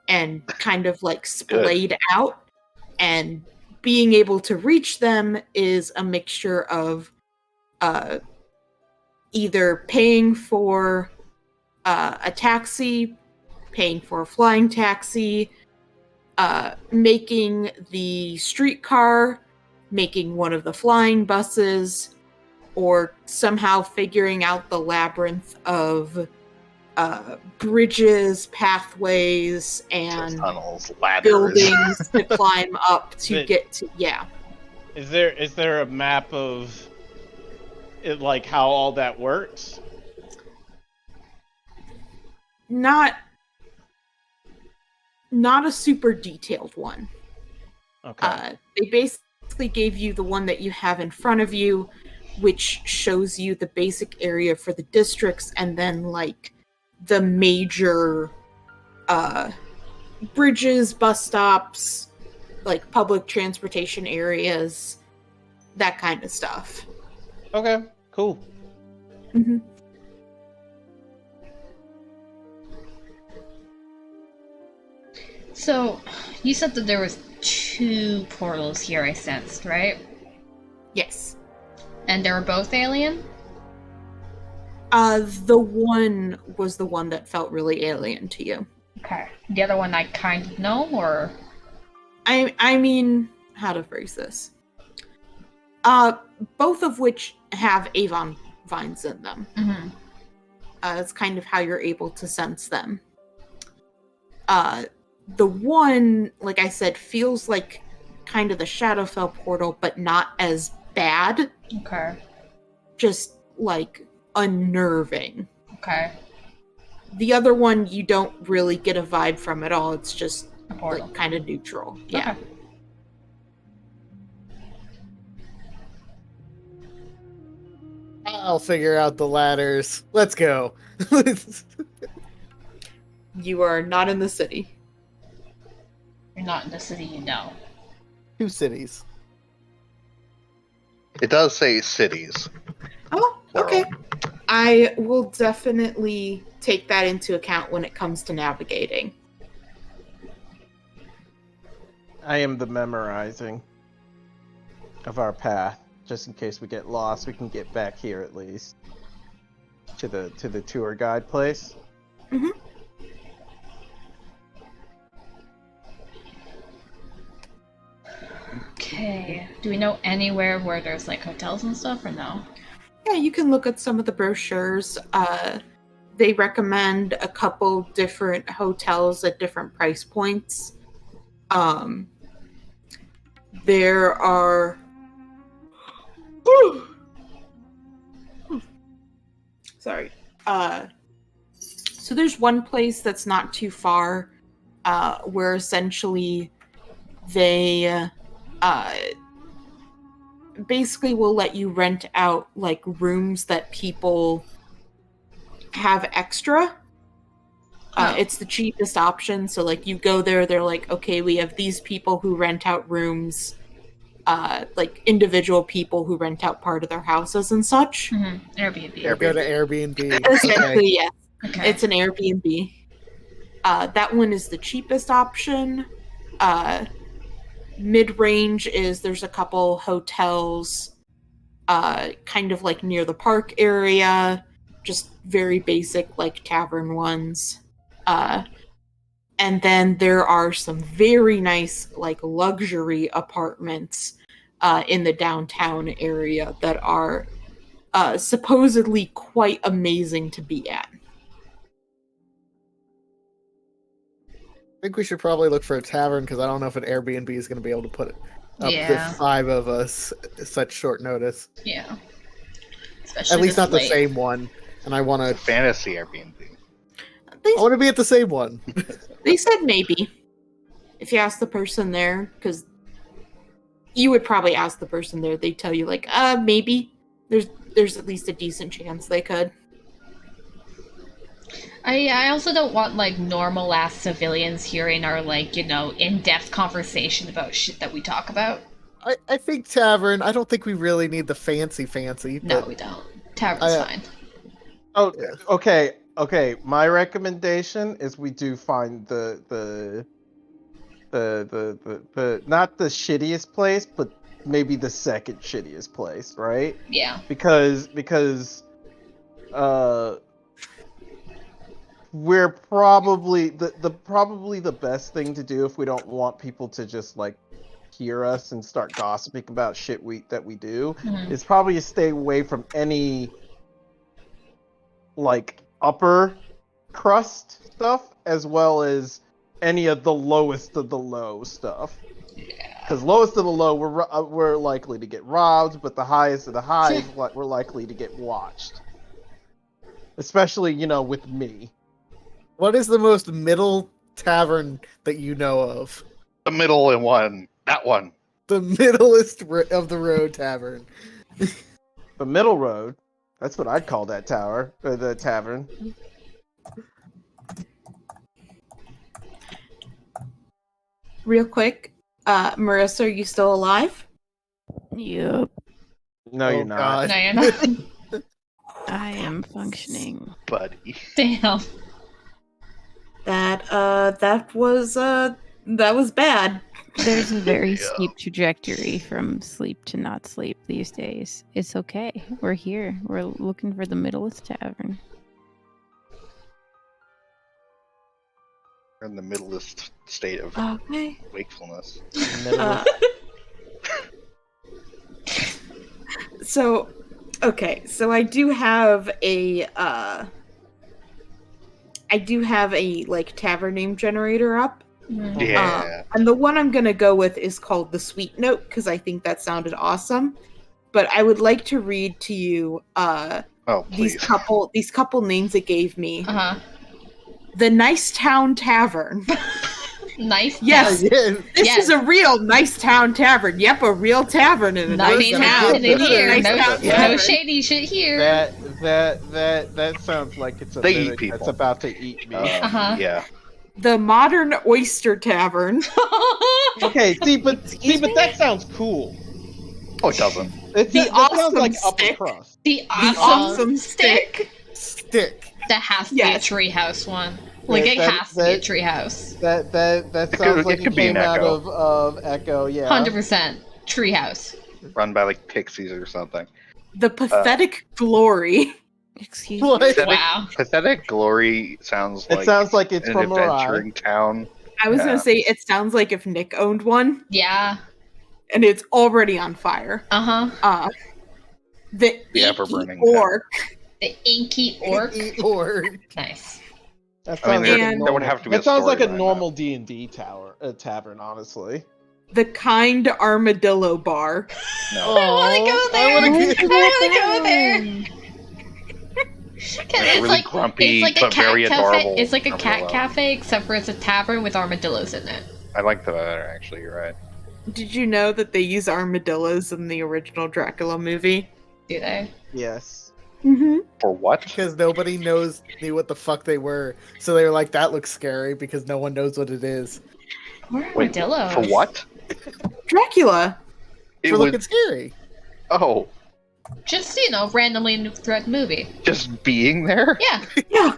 and kind of like splayed out, and being able to reach them is a mixture of either paying for a taxi paying for a flying taxi, making the streetcar, making one of the flying buses, or somehow figuring out the labyrinth of bridges, pathways, and Tunnels, ladders. buildings to climb up to get to. Yeah. Is there a map of it, like how all that works? Not a super detailed one. Okay. They basically gave you the one that you have in front of you, which shows you the basic area for the districts, and then like the major bridges, bus stops, like public transportation areas, that kind of stuff. Okay. Cool. Mm-hmm. So, you said that there was 2 portals here I sensed, right? Yes. And they were both alien? The one was the one that felt really alien to you. Okay. The other one I kind of know, or? I mean, how to phrase this? Both of which have Avon vines in them. Mm-hmm. It's kind of how you're able to sense them. The one, like I said, feels like kind of the Shadowfell portal, but not as bad. Okay. Just, like, unnerving. Okay. The other one, you don't really get a vibe from at all. It's just, A portal. like, kind of neutral. Yeah. Okay. I'll figure out the ladders. Let's go. You are not in the city. You're not in the city, you know. 2 cities. It does say cities. Oh, okay. I will definitely take that into account when it comes to navigating. I am the memorizing of our path, just in case we get lost. We can get back here at least to the tour guide place. Mhm. Okay. Do we know anywhere where there's like hotels and stuff, or no? Yeah, you can look at some of the brochures. They recommend a couple different hotels at different price points. There are... Sorry. So there's one place that's not too far, where essentially they basically will let you rent out like rooms that people have extra. It's the cheapest option. So like you go there, they're like, okay, we have these people who rent out rooms, like individual people who rent out part of their houses and such. Mm-hmm. Airbnb. Go to Airbnb. Essentially, Okay. yes. Okay. It's an Airbnb. That one is the cheapest option. Mid-range is there's a couple hotels kind of like near the park area, just very basic like tavern ones. And then there are some very nice like luxury apartments in the downtown area that are supposedly quite amazing to be at. I think we should probably look for a tavern because I don't know if an Airbnb is going to be able to put up Yeah. the 5 of us at such short notice. Yeah. Especially At least this not the late. same one. And I want to. Fantasy Airbnb. They, I want to be at the same one. they said maybe. If you ask the person there, because you would probably ask the person there, they'd tell you like, maybe. There's at least a decent chance they could. I also don't want like normal ass civilians hearing our like, you know, in-depth conversation about shit that we talk about. I think tavern. I don't think we really need the fancy. No, But we don't. Tavern's fine. Oh, Yeah. okay. My recommendation is we do find the not the shittiest place, but maybe the second shittiest place, right? Yeah. Because we're probably the best thing to do if we don't want people to just like hear us and start gossiping about shit that we do Mhm. is probably to stay away from any like upper crust stuff as well as any of the lowest of the low stuff. Because lowest of the low, we're likely to get robbed, but the highest of the highs, we're likely to get watched. Especially, with me. What is the most middle tavern that you know of? The middle and one. That one. The middlest of the road tavern. The middle road. That's what I'd call that tower, or the tavern. Real quick, Marissa, are you still alive? Yep. No, you're not. No, you're not. I am functioning. Buddy. Damn. That was bad. There's a very Yeah. steep trajectory from sleep to not sleep these days. It's okay. We're here. We're looking for the middlest tavern. We're in the middlest state of Okay. wakefulness. Uh, so I do have a like tavern name generator up. Mhm. Yeah. And the one I'm gonna go with is called the Sweet Note because I think that sounded awesome. But I would like to read to you Oh, these please. couple names it gave me. Uh-huh. The Nice Town Tavern. Nice. Yes. Yeah. This Yes. is a real Nice Town Tavern. Yep, a real tavern in a Nothing nice town. happening here. Nice No, town no tavern. shady shit here. That sounds like it's a They eat mimic people. that's about to eat me. Uh-huh. Yeah. The Modern Oyster Tavern. Okay, but Excuse me? that sounds cool. Oh, it doesn't. That The sounds awesome like upper stick. crust. The The awesome, Awesome stick. Stick. That has to Yes. be a treehouse one. Like Yeah, it that- has to be a treehouse. That could- sounds it like it could be an came out Echo. of Echo. Yeah. 100% treehouse. Run by like pixies or something. The Pathetic Glory. Excuse me. What? Wow. Pathetic Glory sounds It like sounds like it's an from Mirai. adventuring town. I was Yeah. gonna say it sounds like if Nick owned one, Yeah. and it's already on fire. Uh-huh. The The Inky ever-burning town. Orc. The inky orc. Or Nice. That I mean, sounds there, like a And- there would normal- have to be That sounds like a storyline, normal D&D tavern, honestly. The Kind Armadillo Bar. though. No. I want to go there. I wanna I go- want to go there. 'Cause it's really like grumpy, it's like a but cat very cafe. adorable It's like a cat armadillo. cafe, except for it's a tavern with armadillos in it. I like that better, actually. You're right. Did you know that they use armadillos in the original Dracula movie? Do they? Yes. Mm-hmm. For what? because nobody knew what the fuck they were, so they were like, "That looks scary," because no one knows what it is. Or Wait, armadillos? for what? Dracula. It For was. looking scary. Oh, Just randomly throughout the movie. just being there? Yeah. Yeah.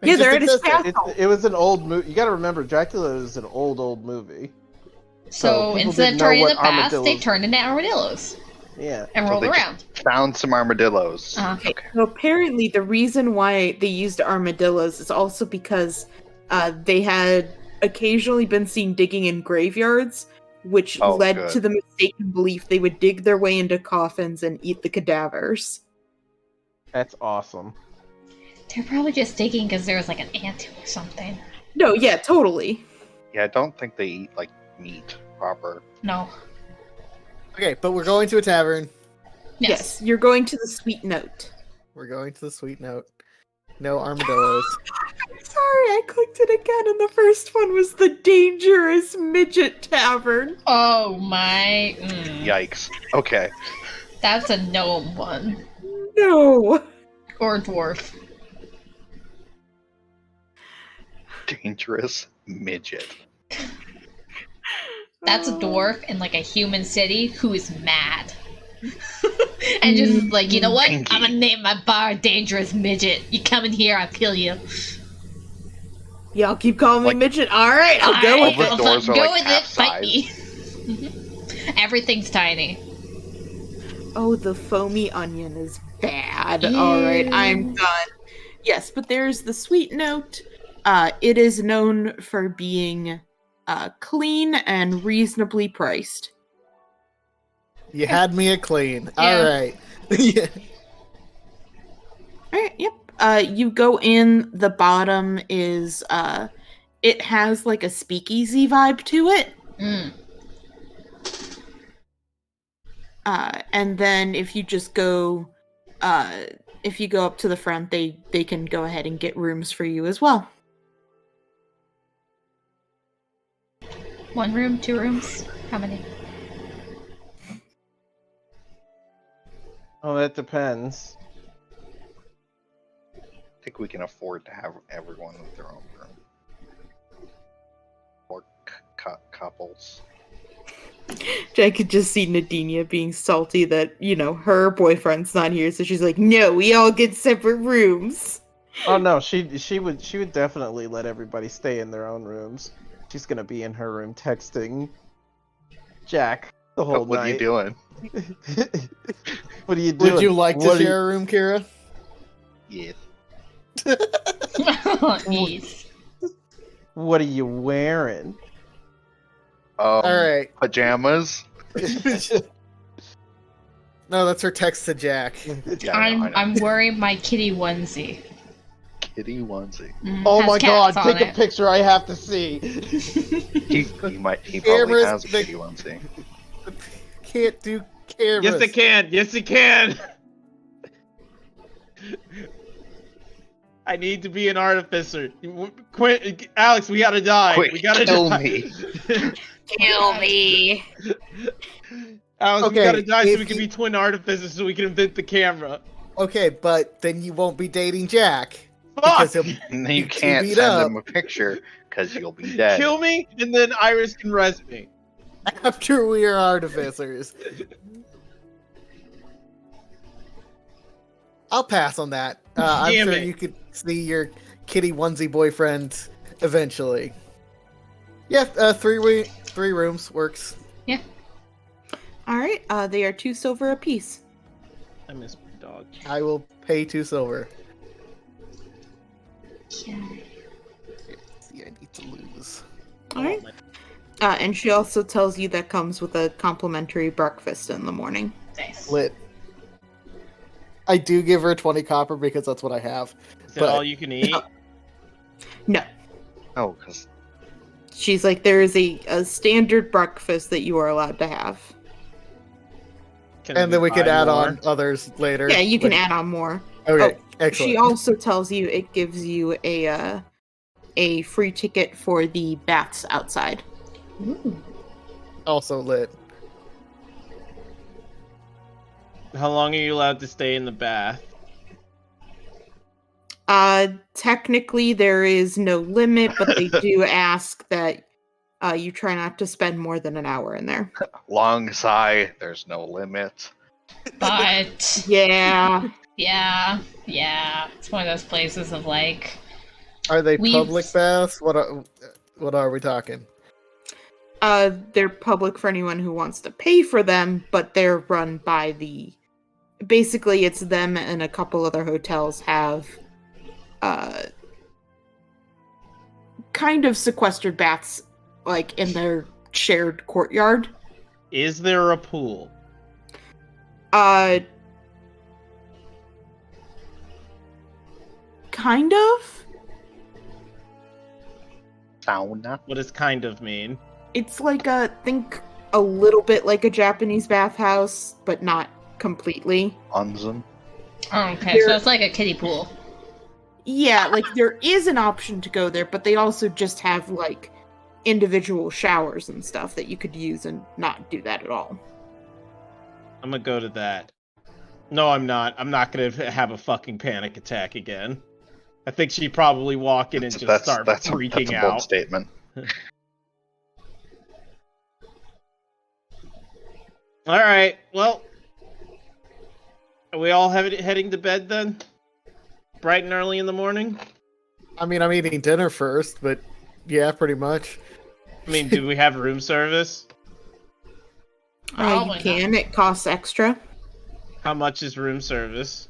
It Yeah, just they're at his existed. castle. It was an old movie. You got to remember, Dracula is an old movie. So people instead didn't of know turning what the past, they armadillos- turned into armadillos Yeah. and So rolled they around. Found some armadillos. Uh-huh. Okay. So apparently, the reason why they used armadillos is also because they had occasionally been seen digging in graveyards, which Oh, led good. to the mistaken belief they would dig their way into coffins and eat the cadavers. That's awesome. They're probably just digging because there was like an ant or something. No, yeah, totally. Yeah, I don't think they eat like meat proper. No. Okay, but we're going to a tavern. Yes, you're going to the Sweet Note. We're going to the Sweet Note. No armadillos. Sorry, I clicked it again, and the first one was the Dangerous Midget Tavern. Oh my. Yikes. Okay. That's a gnome one. No. Or dwarf. Dangerous midget. That's a dwarf in like a human city who is mad. And just like, you know what? Pinky. I'm gonna name my bar Dangerous Midget. You come in here, I'll kill you. Y'all keep calling me Like- midget. All right, I'll go Alright, with the it. I'll doors fucking are, go like, with it. half Fight me. Everything's tiny. Oh, the foamy onion is bad. All right, I'm done. Yes, but there's the Sweet Note. It is known for being clean and reasonably priced. You had me at clean. Yeah. All right. Yeah. All right, yep. You go in, the bottom is, it has like a speakeasy vibe to it. Mm. And then if you just go, if you go up to the front, they can go ahead and get rooms for you as well. 1 room, 2 rooms? How many? Oh, that depends. I think we can afford to have everyone with their own room. Or couples. I could just see Nadinia being salty that, her boyfriend's not here, so she's like, no, we all get separate rooms. Oh no, she would definitely let everybody stay in their own rooms. She's gonna be in her room texting Jack the whole What are you night. doing? What are you doing? Would you like to What are share a room, Kira? Yes. Yes. What are you wearing? All right. Pajamas. No, that's her text to Jack. Yeah, I know. I'm wearing my kitty onesie. Kitty onesie. Oh Has my god, cats on take a it. picture, I have to see. He probably Cameras, has a the- kitty onesie. Can't do cameras. Yes, it can. Yes, it can. I need to be an artificer. Alex, we gotta die. Quick, we gotta kill die. me. Kill me. Alex, we Okay, gotta die so if we can you- be twin artificers so we can invent the camera. Okay, but then you won't be dating Jack. Fuck! Because he'll And you be can't beat send up him a picture because you'll be dead. Kill me, and then Iris can res me. after we are artificers. I'll pass on that. I'm Damn sure it. you could see your kitty onesie boyfriend eventually. Yeah, 3 rooms works. All right, they are 2 silver apiece. I miss my dog. I will pay 2 silver. Yeah. See, I need to lose. All right. And she also tells you that comes with a complimentary breakfast in the morning. Nice. Lit. I do give her 20 copper because that's what I have. Is that But- all you can eat? No. Oh, because She's like, there is a standard breakfast that you are allowed to have. And then we could buy add more? on others later. Yeah, you can Like- add on more. Okay, Oh, excellent. She also tells you it gives you a free ticket for the baths outside. Also lit. How long are you allowed to stay in the bath? Technically there is no limit, but they do ask that you try not to spend more than an hour in there. long sigh, there's no limit. But Yeah. yeah. It's one of those places of like Are they We've- public baths? What are we talking? They're public for anyone who wants to pay for them, but they're run by basically it's them and a couple other hotels have kind of sequestered baths like in their shared courtyard. Is there a pool? Kind of. Sauna. What does kind of mean? It's like think a little bit like a Japanese bathhouse, but not completely. Onsen. oh, okay, so There- it's like a kiddie pool. Yeah, like there is an option to go there, but they also just have like individual showers and stuff that you could use and not do that at all. I'm gonna go to that. No, I'm not. I'm not gonna have a fucking panic attack again. I think she'd probably walk in and just start freaking a bold out. statement. All right. Well, are we all heading to bed then? Bright and early in the morning. I mean, I'm eating dinner first, but yeah, pretty much. I mean, do we have room service? You Probably not. can. It costs extra. How much is room service?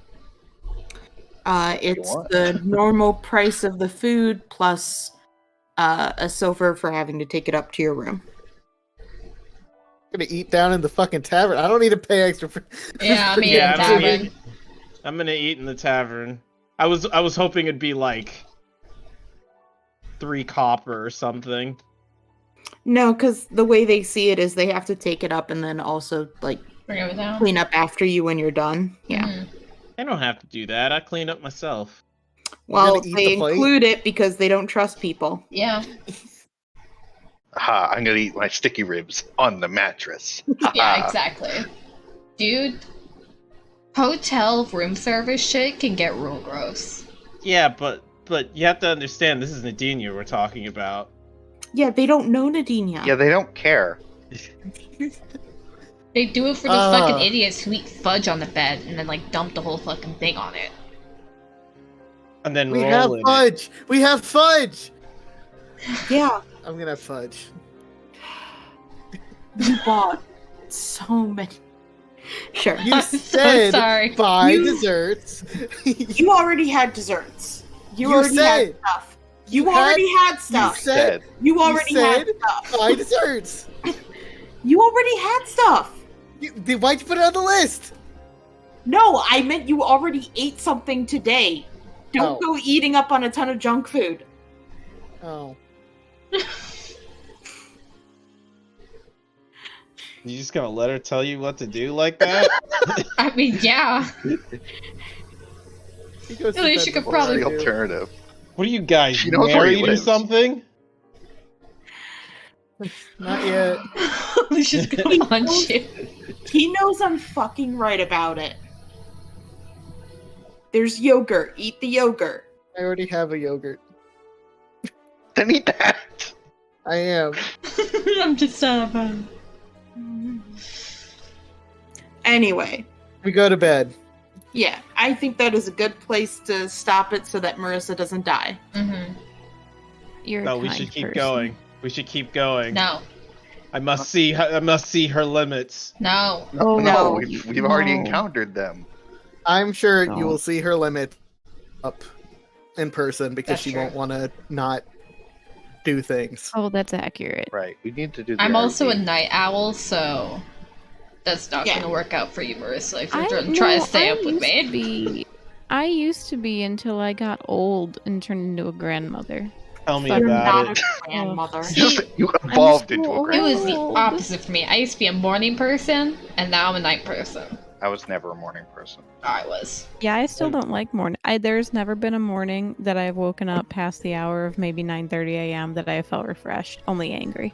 It's want. the normal price of the food plus a silver for having to take it up to your room. I'm gonna eat down in the fucking tavern. I don't need to pay extra for. Yeah, I mean, Yeah, in I'm gonna tavern. eat- I'm gonna eat in the tavern. I was hoping it'd be like 3 copper or something. No, because the way they see it is they have to take it up and then also like Bring it down. clean up after you when you're done. Yeah. Mhm. I don't have to do that. I clean up myself. Well, gonna eat they the plate? include it because they don't trust people. Yeah. Ha! I'm gonna eat my sticky ribs on the mattress. Yeah, exactly. Dude, hotel room service shit can get real gross. Yeah, but you have to understand this is Nadinia we're talking about. Yeah, they don't know Nadinia. Yeah, they don't care. They do it for the Ah. fucking idiots who eat fudge on the bed and then like dump the whole fucking thing on it. And then We roll have in it. fudge. We have fudge. Yeah, I'm gonna have fudge. you bought so many. Sure. You I'm so said sorry. buy You- desserts. You already had desserts. You You already had said- stuff. You you had- already had You stuff. said You already had said stuff. buy desserts. You already had stuff. Why'd you put it on the list? No, I meant you already ate something today. Don't Oh. go eating up on a ton of junk food. Oh. You just gonna let her tell you what to do like that? I mean, yeah. He goes to At least bed you could before What's probably- I the do. alternative? What are you guys, She knows where he married or lives. something? Not yet. Let's just go on shit. He knows I'm fucking right about it. There's yogurt. Eat the yogurt. I already have a yogurt. Then eat that. I am. I'm just Anyway, We go to bed. yeah, I think that is a good place to stop it so that Marissa doesn't die. Mm-hmm. You're a No, we kind should keep person. going. We should keep going. No, I must see her limits. no. Oh, no, no. we've already No. encountered them. I'm sure No. you will see her limit up in person because That's she true. won't want to not do things. Oh, that's accurate. Right. We need to do. The I'm also a RV. night owl, so that's not Yeah. gonna work out for you, Marissa, if you're I- trying to try no, to stay I up with used me. to be- I used to be until I got old and turned into a grandmother. Tell me You're You're about not it. a grandmother. You evolved so into a old. It grand. was the Oh. opposite for me. I used to be a morning person, and now I'm a night person. I was never a morning person. I was. Yeah, I still don't like morning. There's never been a morning that I've woken up past the hour of maybe 9:30 a.m. that I have felt refreshed, only angry.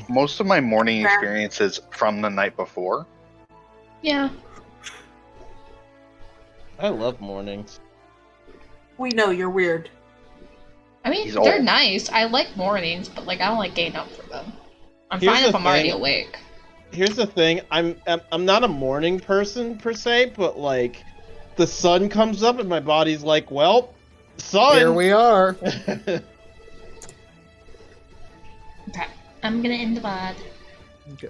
Most of my morning Fair. experiences from the night before. Yeah. I love mornings. We know you're weird. I mean, He's they're old. nice. I like mornings, but like I don't like getting up for them. I'm Here's fine if the I'm already thing. awake. Here's the thing, I'm not a morning person per se, but like the sun comes up and my body's like, well, sun. Here we are. Okay. I'm gonna end the VOD. Okay.